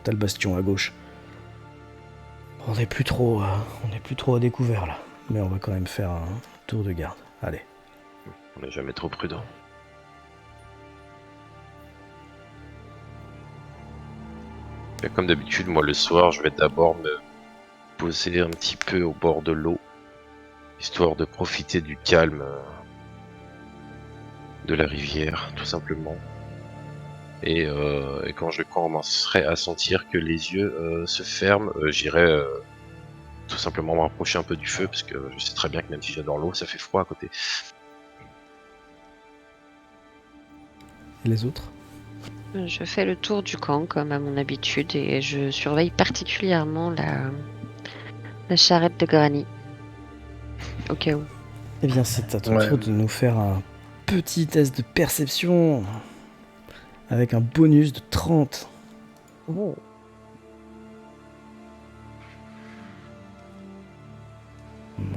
t'as le bastion à gauche. On n'est plus trop à découvert là. Mais on va quand même faire un tour de garde. Allez. On n'est jamais trop prudent. Et comme d'habitude, moi le soir, je vais d'abord me poser un petit peu au bord de l'eau, histoire de profiter du calme de la rivière, tout simplement. Et quand je commencerai à sentir que les yeux se ferment, j'irai tout simplement me rapprocher un peu du feu, parce que je sais très bien que même si j'adore l'eau, ça fait froid à côté. Et les autres? Je fais le tour du camp comme à mon habitude et je surveille particulièrement la charrette de granit. Au cas où. Eh bien, c'est à ton Ouais. tour de nous faire un petit test de perception avec un bonus de 30. Oh.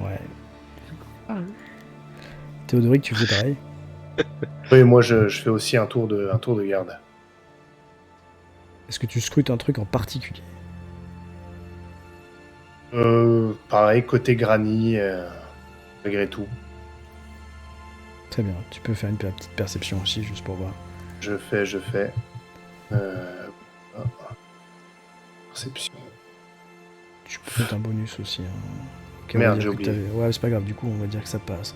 Ouais. Ah. Théodoric, tu fais pareil? Oui, moi je fais aussi un tour de garde. Est-ce que tu scrutes un truc en particulier? Pareil, côté granit, malgré tout. Très bien, tu peux faire une petite perception aussi, juste pour voir. Je fais. Perception. Tu peux mettre un bonus aussi. Ok, on va Merde, dire j'ai que oublié. Ouais, c'est pas grave, du coup, on va dire que ça passe.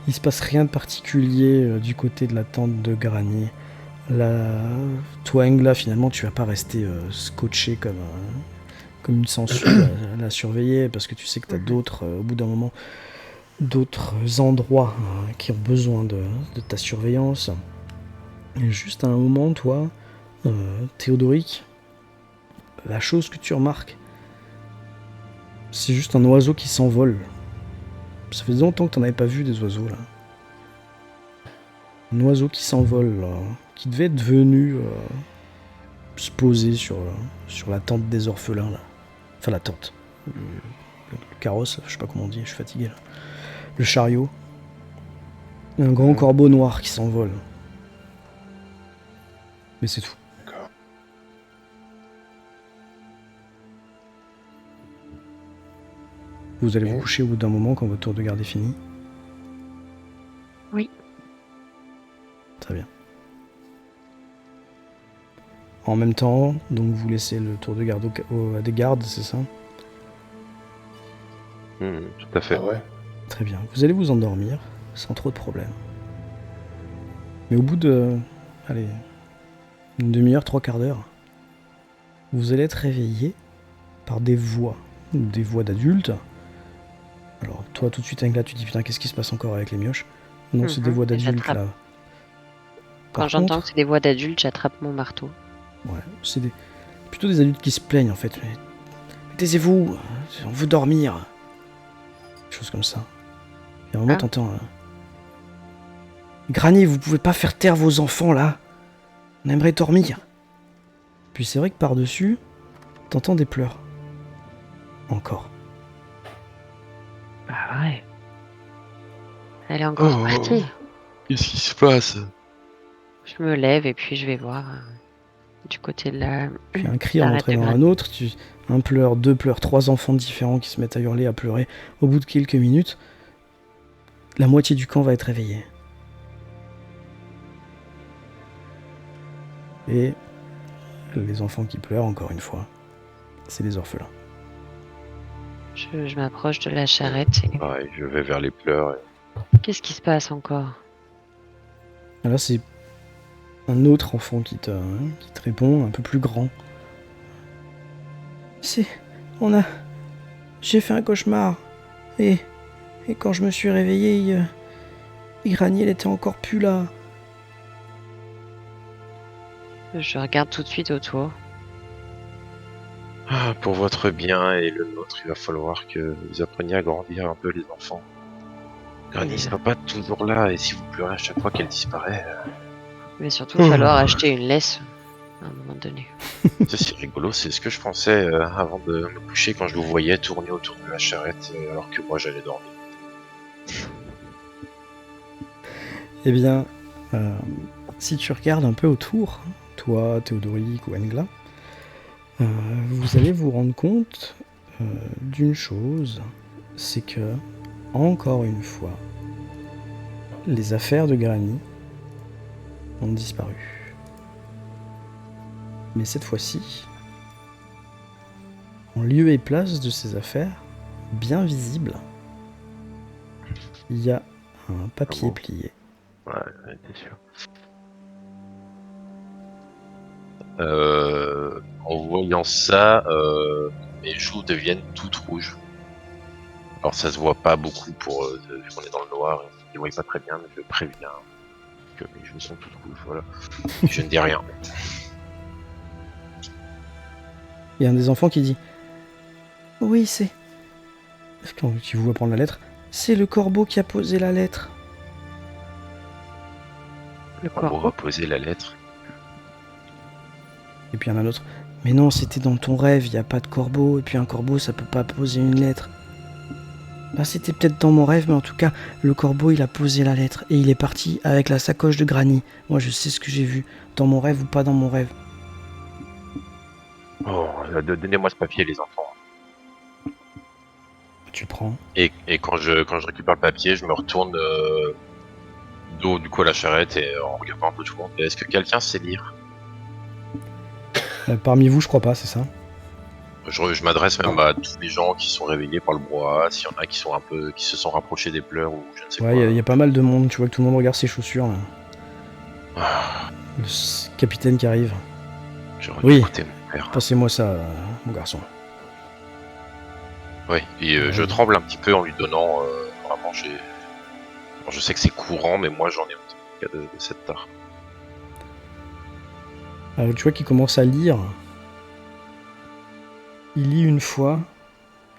Il se passe rien de particulier du côté de la tente de Granny. Toi, Engla, finalement, tu vas pas rester scotché comme une sangsue à la surveiller, parce que tu sais que tu as d'autres, au bout d'un moment, d'autres endroits qui ont besoin de ta surveillance. Et juste à un moment, toi, Théodoric, la chose que tu remarques, c'est juste un oiseau qui s'envole. Ça fait longtemps que t'en avais pas vu des oiseaux là. Un oiseau qui s'envole, là, qui devait être venu se poser sur la tente des orphelins là. Enfin la tente. Le carrosse, je sais pas comment on dit, je suis fatigué là. Le chariot. Et un grand corbeau noir qui s'envole. Mais c'est tout. D'accord. Vous allez vous coucher au bout d'un moment quand votre tour de garde est fini. Oui. Très bien. En même temps, donc vous laissez le tour de garde à des gardes, c'est ça? Tout à fait. Ah ouais. Très bien. Vous allez vous endormir sans trop de problèmes. Mais au bout de, allez, une demi-heure, 3/4 d'heure, vous allez être réveillé par des voix d'adultes. Alors toi tout de suite Angela, tu dis putain qu'est-ce qui se passe encore avec les mioches? Non, c'est des voix Et d'adultes j'attrape. là. Quand Par j'entends contre, que c'est des voix d'adultes, j'attrape mon marteau. ouais, c'est plutôt des adultes qui se plaignent en fait. Mais taisez-vous, on veut dormir. Des choses comme ça. Et à un moment, Ah. t'entends Granny, vous pouvez pas faire taire vos enfants là. On aimerait dormir. Puis c'est vrai que par-dessus, t'entends des pleurs. Encore. Bah ouais. Elle est encore partie. Qu'est-ce qui se passe? Je me lève et puis je vais voir du côté de la... Puis un cri en l'arrêt de entraînant Granny. un autre. Un pleure, deux pleurs, trois enfants différents qui se mettent à hurler, à pleurer. Au bout de quelques minutes, la moitié du camp va être réveillée. Et les enfants qui pleurent, encore une fois, c'est les orphelins. Je m'approche de la charrette. Et... Pareil, je vais vers les pleurs. Qu'est-ce qui se passe encore? Là, c'est un autre enfant qui te répond, un peu plus grand. J'ai fait un cauchemar. Et quand je me suis réveillé, Granny, elle était encore plus là. Je regarde tout de suite autour. Pour votre bien et le nôtre, il va falloir que vous appreniez à grandir un peu les enfants. Granny sera pas toujours là, et si vous pleurez à chaque fois qu'elle disparaît, Il va surtout falloir acheter une laisse à un moment donné. c'est rigolo, c'est ce que je pensais avant de me coucher quand je vous voyais tourner autour de la charrette alors que moi j'allais dormir. Eh bien, si tu regardes un peu autour, toi, Théodoric ou Angela, vous allez vous rendre compte d'une chose, c'est que, encore une fois, les affaires de Granny ont disparu. Mais cette fois-ci, en lieu et place de ces affaires, bien visibles, il y a un papier plié. Ouais, c'est sûr. En voyant ça, mes joues deviennent toutes rouges. Alors ça se voit pas beaucoup pour on est dans le noir, je ne voit pas très bien, mais je préviens que mes joues sont toutes rouges, voilà. Je ne dis rien. Il y a un des enfants qui dit « Oui, c'est... » Quand tu vois prendre la lettre, « C'est le corbeau qui a posé la lettre. » Le On va corbeau. reposer la lettre. Et puis il y en a un autre. « Mais non, c'était dans ton rêve, il n'y a pas de corbeau, et puis un corbeau, ça peut pas poser une lettre. » Bah c'était peut-être dans mon rêve, mais en tout cas, le corbeau, il a posé la lettre, et il est parti avec la sacoche de Granny. Moi, je sais ce que j'ai vu, dans mon rêve ou pas dans mon rêve. Oh, donnez-moi ce papier, les enfants. Tu le prends. Et quand je récupère le papier, je me retourne dos du coup à la charrette et en regardant un peu tout le monde. Est-ce que quelqu'un sait lire? Parmi vous, je crois pas, c'est ça? Je m'adresse même à tous les gens qui sont réveillés par le brouhaha, s'il y en a qui se sont rapprochés des pleurs ou je ne sais Ouais, quoi. il y a pas mal de monde, tu vois que tout le monde regarde ses chaussures, là. Ah, Le capitaine qui arrive. j'aurais Oui. dû écouter mon père. Passez-moi ça, mon garçon. Oui, et je tremble un petit peu en lui donnant vraiment Alors, je sais que c'est courant, mais moi j'en ai honte en tout cas de cette tare. Alors, tu vois qu'il commence à lire. Il lit une fois,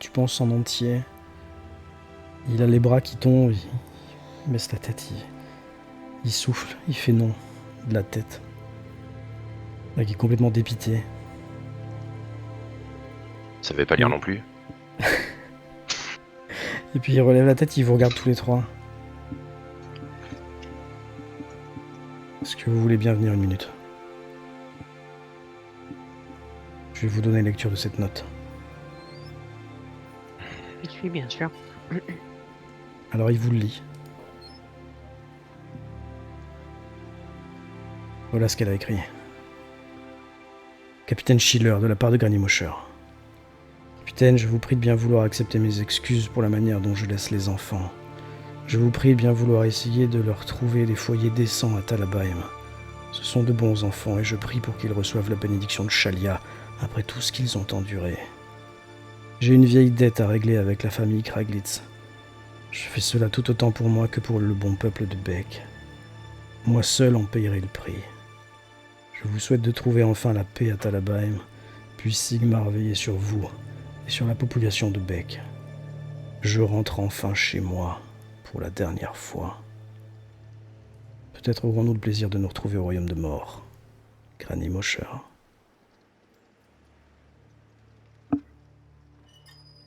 tu penses en entier. Il a les bras qui tombent, il baisse la tête, il souffle, il fait non de la tête. Là, il est complètement dépité. Ça savait pas lire Oui. non plus. Et puis il relève la tête, il vous regarde tous les trois. Est-ce que vous voulez bien venir une minute? Je vais vous donner lecture de cette note. Oui, bien sûr. Alors il vous le lit. Voilà ce qu'elle a écrit. Capitaine Schiller, de la part de Granny Mosher. Capitaine, je vous prie de bien vouloir accepter mes excuses pour la manière dont je laisse les enfants. Je vous prie de bien vouloir essayer de leur trouver des foyers décents à Talabaim. Ce sont de bons enfants et je prie pour qu'ils reçoivent la bénédiction de Shalia après tout ce qu'ils ont enduré. J'ai une vieille dette à régler avec la famille Kraglitz. Je fais cela tout autant pour moi que pour le bon peuple de Beck. Moi seul en payerai le prix. Je vous souhaite de trouver enfin la paix à Talabaim, puis Sigmar veiller sur vous et sur la population de Beck. Je rentre enfin chez moi pour la dernière fois. Peut-être aurons-nous le plaisir de nous retrouver au royaume de mort. Granny Mosher.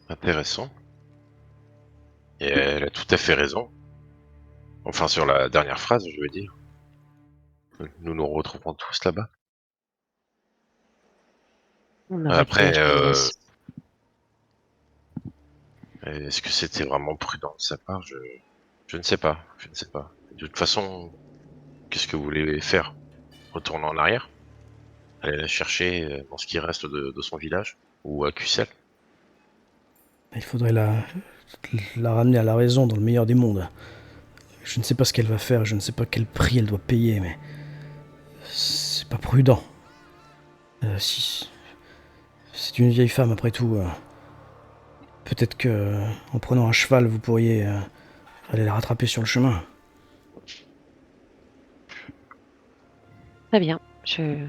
Intéressant. Et elle a tout à fait raison. Enfin, sur la dernière phrase, je veux dire. Nous nous retrouverons tous là-bas. On aurait Après, pu acheter est-ce que c'était vraiment prudent de sa part? Je ne sais pas. Je ne sais pas. De toute façon, qu'est-ce que vous voulez faire? Retourner en arrière? Aller la chercher dans ce qui reste de son village? Ou à Cussel? Il faudrait la ramener à la raison dans le meilleur des mondes. Je ne sais pas ce qu'elle va faire, je ne sais pas quel prix elle doit payer, mais c'est pas prudent. Si c'est une vieille femme après tout, peut-être que en prenant un cheval, vous pourriez aller la rattraper sur le chemin. Très bien. Je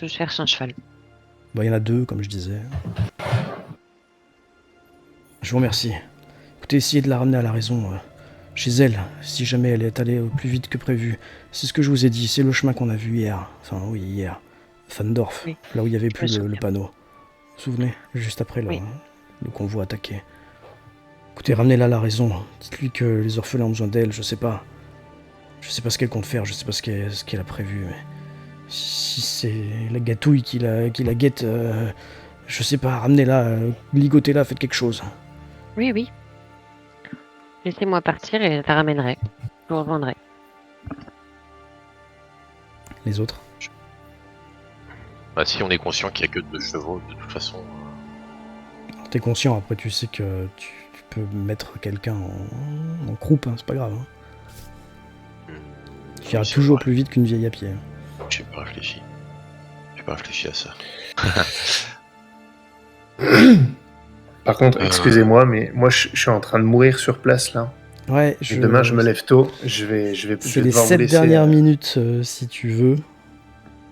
cherche un cheval. Bah, il y en a deux, comme je disais. Je vous remercie. Écoutez, essayez de la ramener à la raison chez elle, si jamais elle est allée plus vite que prévu. C'est ce que je vous ai dit, c'est le chemin qu'on a vu hier. Enfin, oui, hier. Fandorf, Oui. là où il n'y avait Je me plus le souviens. panneau. Vous vous souvenez? Juste après Oui. le convoi attaqué. Écoutez, ramenez-la à la raison. Dites-lui que les orphelins ont besoin d'elle, je sais pas. Je sais pas ce qu'elle compte faire, je sais pas ce qu'elle a prévu, mais... Si c'est la gâtouille qui la guette, je sais pas, ramenez-la, ligotez-la, faites quelque chose. Oui, oui. Laissez-moi partir et je la ramènerai. Je vous rejoindrai. Les autres? Bah, si on est conscient qu'il n'y a que 2 chevaux, de toute façon... T'es conscient, après tu sais que tu peux mettre quelqu'un en croupe, hein, c'est pas grave. Hein. Tu iras c'est toujours vrai. plus vite qu'une vieille à pied. J'ai pas réfléchi. J'ai pas réfléchi à ça. Par contre, excusez-moi, mais moi je suis en train de mourir sur place là. Ouais, Et demain je me lève tôt, je vais C'est les devoir vous 7 laisser. dernières minutes, si tu veux.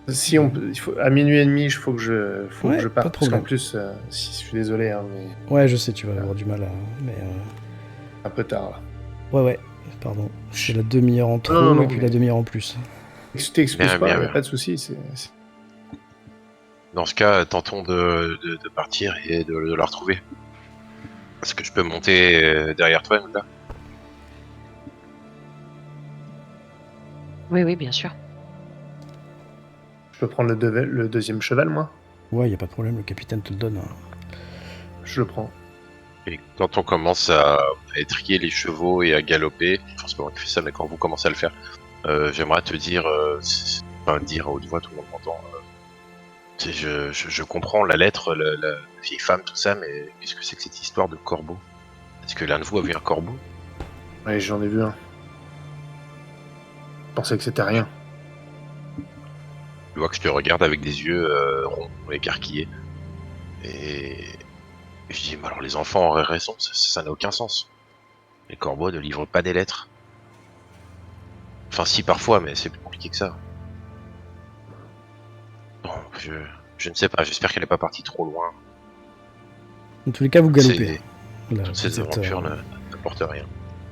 Si on peut, à minuit et demi, il faut que je Ouais, parte. pas de Parce problème. qu'en plus, si, je suis désolé, hein, mais Ouais, je sais, tu vas avoir du mal à... Mais un peu tard là. ouais, pardon. C'est la demi-heure en trop Non, et puis mais- la demi-heure en plus. T'excuses Bien, pas, bien, y a bien. pas de souci. Dans ce cas, tentons de partir et de la retrouver. Est-ce que je peux monter derrière toi, là? Oui, oui, bien sûr. Je peux prendre le deuxième cheval, moi? Ouais, y a pas de problème, le capitaine te le donne. Hein. Je le prends. Et quand on commence à étrier les chevaux et à galoper, enfin, c'est pas moi qui fais ça, mais quand vous commencez à le faire, j'aimerais te dire, enfin dire à haute voix, tout le monde m'entend. Je comprends la lettre, la vieille femme, tout ça, mais qu'est-ce que c'est que cette histoire de corbeau? Est-ce que l'un de vous a vu un corbeau? Ouais, j'en ai vu un. Je pensais que c'était rien. Je vois que je te regarde avec des yeux ronds, écarquillés. Et je dis, mais alors les enfants auraient raison, ça n'a aucun sens. Les corbeaux ne livrent pas des lettres. Enfin si parfois, mais c'est plus compliqué que ça. Bon, je ne sais pas, j'espère qu'elle n'est pas partie trop loin. Dans tous les cas, vous galopez. Là, Toutes ces vous êtes, aventures n'apportent rien.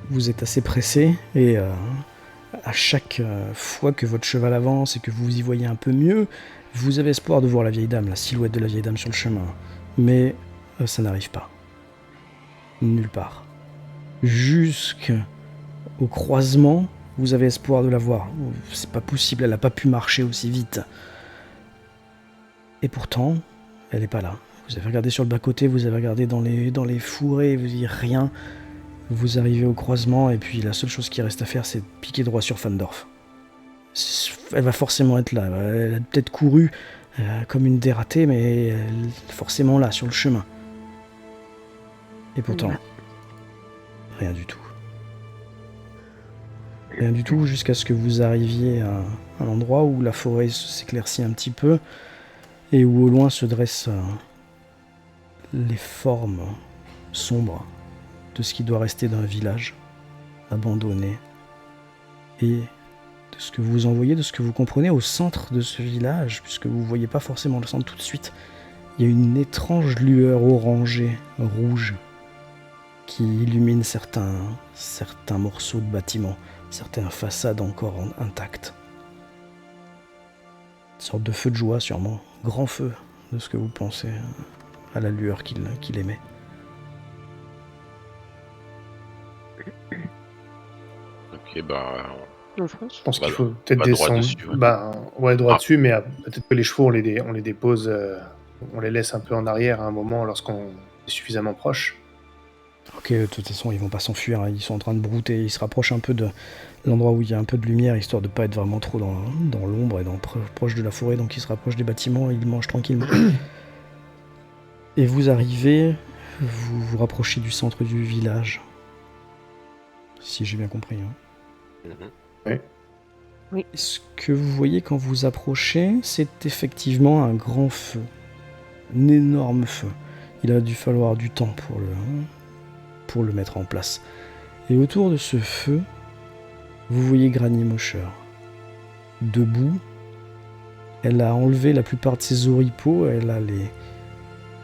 vous êtes assez pressé et à chaque fois que votre cheval avance et que vous y voyez un peu mieux, vous avez espoir de voir la vieille dame, la silhouette de la vieille dame sur le chemin. Mais ça n'arrive pas. Nulle part. Jusqu'au croisement, vous avez espoir de la voir. C'est pas possible, elle n'a pas pu marcher aussi vite. Et pourtant, elle n'est pas là. Vous avez regardé sur le bas-côté, vous avez regardé dans les fourrés, vous n'y rien. Vous arrivez au croisement et puis la seule chose qui reste à faire, c'est de piquer droit sur Fandorf. Elle va forcément être là. Elle a peut-être couru comme une dératée, mais elle est forcément là, sur le chemin. Et pourtant, Ouais. rien du tout. Rien du tout, jusqu'à ce que vous arriviez à un endroit où la forêt s'éclaircit un petit peu, et où au loin se dressent les formes sombres de ce qui doit rester d'un village abandonné. Et de ce que vous en voyez, de ce que vous comprenez au centre de ce village, puisque vous ne voyez pas forcément le centre tout de suite, il y a une étrange lueur orangée, rouge, qui illumine certains morceaux de bâtiments, certaines façades encore intactes. Une sorte de feu de joie sûrement, grand feu, de ce que vous pensez à la lueur qu'il émet. Ok, bah. On fonce. Je pense qu'il Bah, faut peut-être bah, droit descendre. dessus, ouais. Droit Ah. dessus, mais peut-être que les chevaux, on les dépose, on les laisse un peu en arrière à un moment lorsqu'on est suffisamment proche. Ok, de toute façon, ils vont pas s'enfuir, hein. Ils sont en train de brouter, ils se rapprochent un peu de l'endroit où il y a un peu de lumière, histoire de pas être vraiment trop dans l'ombre et proche de la forêt, donc ils se rapprochent des bâtiments et ils mangent tranquillement. Et vous arrivez, vous vous rapprochez du centre du village. Si j'ai bien compris. Hein. Mhm. Oui. Ce que vous voyez quand vous approchez, c'est effectivement un grand feu. Un énorme feu. Il a dû falloir du temps pour le mettre en place. Et autour de ce feu, vous voyez Granny Mosher. Debout, elle a enlevé la plupart de ses oripeaux, elle a les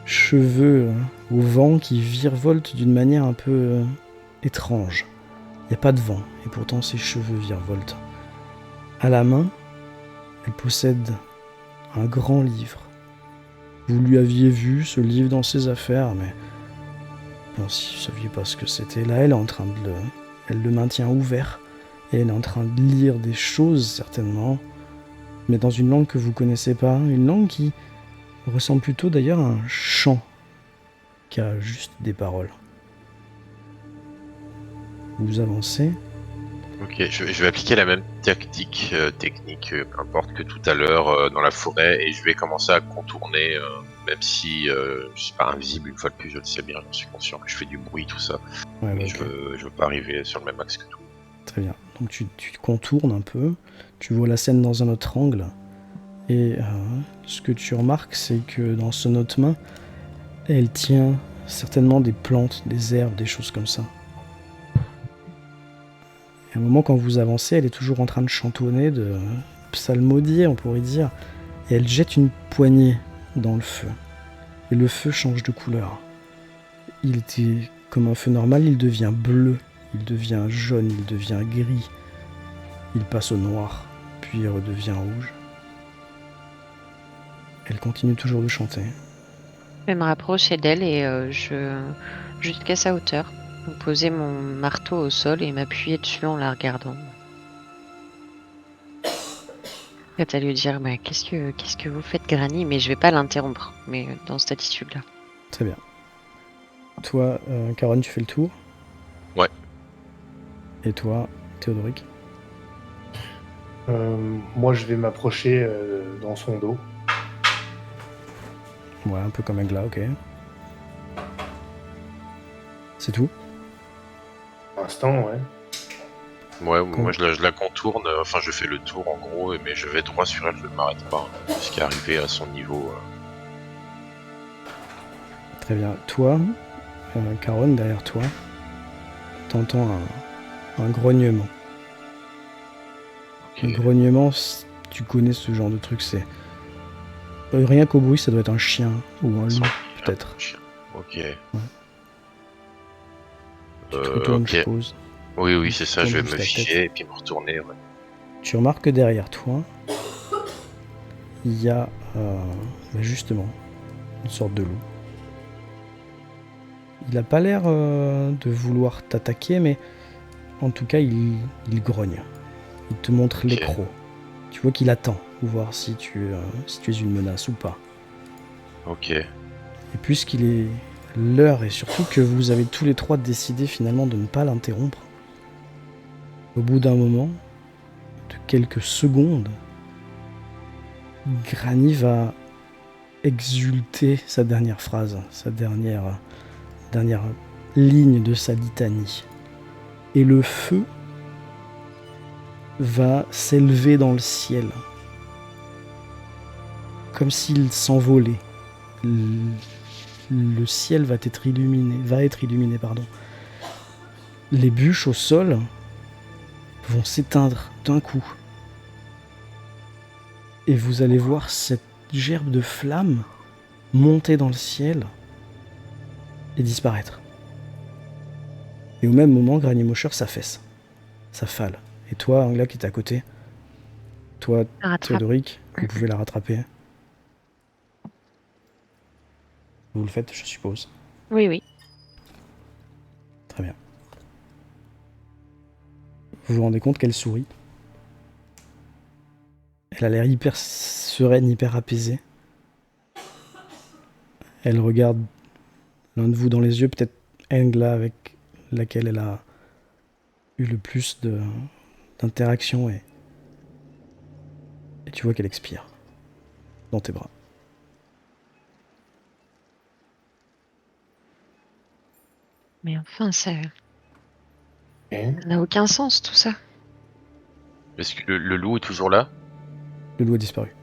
cheveux au vent qui virevoltent d'une manière un peu étrange. Il n'y a pas de vent, et pourtant ses cheveux virevoltent. À la main, elle possède un grand livre. Vous lui aviez vu ce livre dans ses affaires, mais bon, si vous ne saviez pas ce que c'était, là, elle est en train de elle le maintient ouvert, et elle est en train de lire des choses, certainement, mais dans une langue que vous connaissez pas, une langue qui ressemble plutôt d'ailleurs à un chant, qui a juste des paroles. Vous avancez. Ok, je vais appliquer la même technique, peu importe, que tout à l'heure dans la forêt, et je vais commencer à contourner, même si je suis pas invisible une fois de plus, je le sais bien, je suis conscient que je fais du bruit, tout ça, Ouais, mais bah, je ok. veux pas arriver sur le même axe que tout. Très bien. Donc tu contournes un peu, tu vois la scène dans un autre angle, et ce que tu remarques, c'est que dans son autre main, elle tient certainement des plantes, des herbes, des choses comme ça. Et à un moment, quand vous avancez, elle est toujours en train de chantonner, de psalmodier, on pourrait dire, et elle jette une poignée dans le feu. Et le feu change de couleur. Il était comme un feu normal, il devient bleu, il devient jaune, il devient gris, il passe au noir, puis il redevient rouge. Elle continue toujours de chanter. Je vais me rapprocher d'elle et jusqu'à sa hauteur, poser mon marteau au sol et m'appuyer dessus en la regardant. Peut-être à lui dire qu'est-ce que vous faites, Granny, mais je vais pas l'interrompre, mais dans cette attitude-là. Très bien. Toi, Caron, tu fais le tour. Ouais. Et toi, Théodoric? Moi, je vais m'approcher dans son dos. Ouais, un peu comme Agla, ok. C'est tout? Pour l'instant, ouais. Ouais, moi je la contourne, enfin je fais le tour en gros, mais je vais droit sur elle, je ne m'arrête pas, jusqu'à arriver à son niveau. Très bien. Toi, Caron, derrière toi, t'entends un grognement. Ok. Le grognement, tu connais ce genre de truc, c'est... rien qu'au bruit, ça doit être un chien ou un loup, peut-être. Chien. Ok. Tu te retournes, ok. je suppose. Oui, c'est ça, je vais me Juste la tête. ficher et puis me retourner. Ouais. Tu remarques que derrière toi, il y a justement une sorte de loup. Il n'a pas l'air de vouloir t'attaquer, mais en tout cas, il grogne. Il te montre Ok. les crocs. Tu vois qu'il attend pour voir si tu es une menace ou pas. Ok. Et puisqu'il est l'heure, et surtout que vous avez tous les trois décidé finalement de ne pas l'interrompre, au bout d'un moment, de quelques secondes, Granny va exulter sa dernière phrase, sa dernière ligne de sa litanie. Et le feu va s'élever dans le ciel, comme s'il s'envolait. Le ciel va être illuminé. Les bûches au sol vont s'éteindre d'un coup. Et vous allez voir cette gerbe de flammes monter dans le ciel et disparaître. Et au même moment, Granny Mosher s'affaisse, s'affale. Et toi, Angela, qui est à côté, toi, Théodoric, vous pouvez la rattraper. Vous le faites, je suppose. Oui. Très bien. Vous vous rendez compte qu'elle sourit. Elle a l'air hyper sereine, hyper apaisée. Elle regarde l'un de vous dans les yeux, peut-être Angela avec laquelle elle a eu le plus d'interaction, et tu vois qu'elle expire dans tes bras. Mais enfin, ça Et n'a aucun sens tout ça. Est-ce que le loup est toujours là? Le loup a disparu.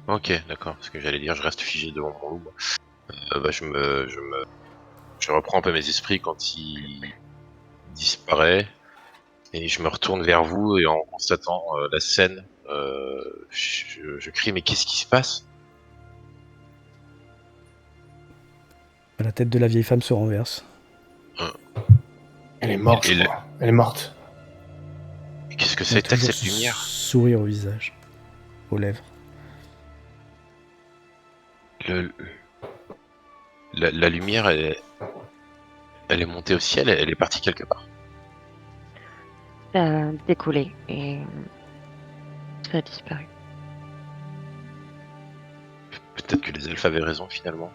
Ok, d'accord, parce que j'allais dire je reste figé devant mon loup. Je reprends un peu mes esprits quand il disparaît et je me retourne vers vous et en constatant la scène, je crie mais qu'est-ce qui se passe? La tête de la vieille femme se renverse. elle est morte, Et je crois. Elle est morte. Qu'est-ce que Elle a c'était que toujours cette ce lumière? sourire au visage, aux lèvres. La lumière, elle est montée au ciel, elle est partie quelque part. Ça a décollé et ça a disparu. Peut-être que les elfes avaient raison finalement.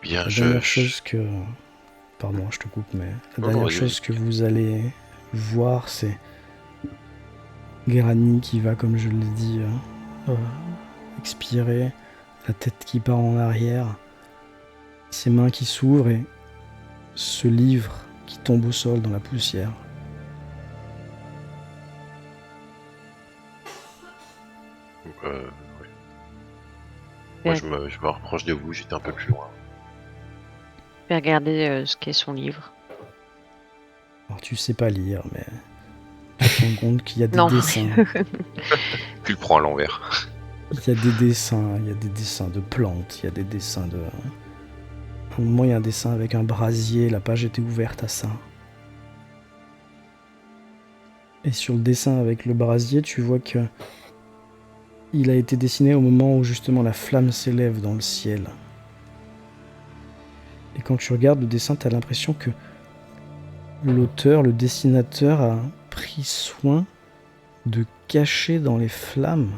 Bien, La dernière chose que... Pardon, je te coupe, mais la dernière chose que vous allez voir, c'est Granny qui va, comme je l'ai dit, expirer, la tête qui part en arrière, ses mains qui s'ouvrent et ce livre qui tombe au sol dans la poussière. Ouais. Moi, je me rapproche de vous, j'étais un peu plus loin. Je vais regarder ce qu'est son livre. Alors tu sais pas lire, mais tu te rends compte qu'il y a des Non. dessins. Tu le prends à l'envers. Il y a des dessins de plantes, il y a des dessins de... À un moment, il y a un dessin avec un brasier, la page était ouverte à ça. Et sur le dessin avec le brasier, tu vois que il a été dessiné au moment où justement la flamme s'élève dans le ciel. Et quand tu regardes le dessin, tu as l'impression que l'auteur, le dessinateur, a pris soin de cacher dans les flammes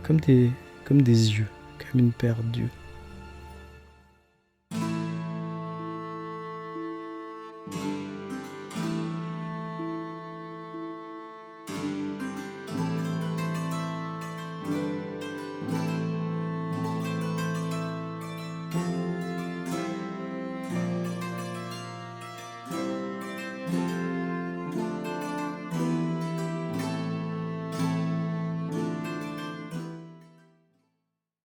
comme des yeux, comme une paire d'yeux.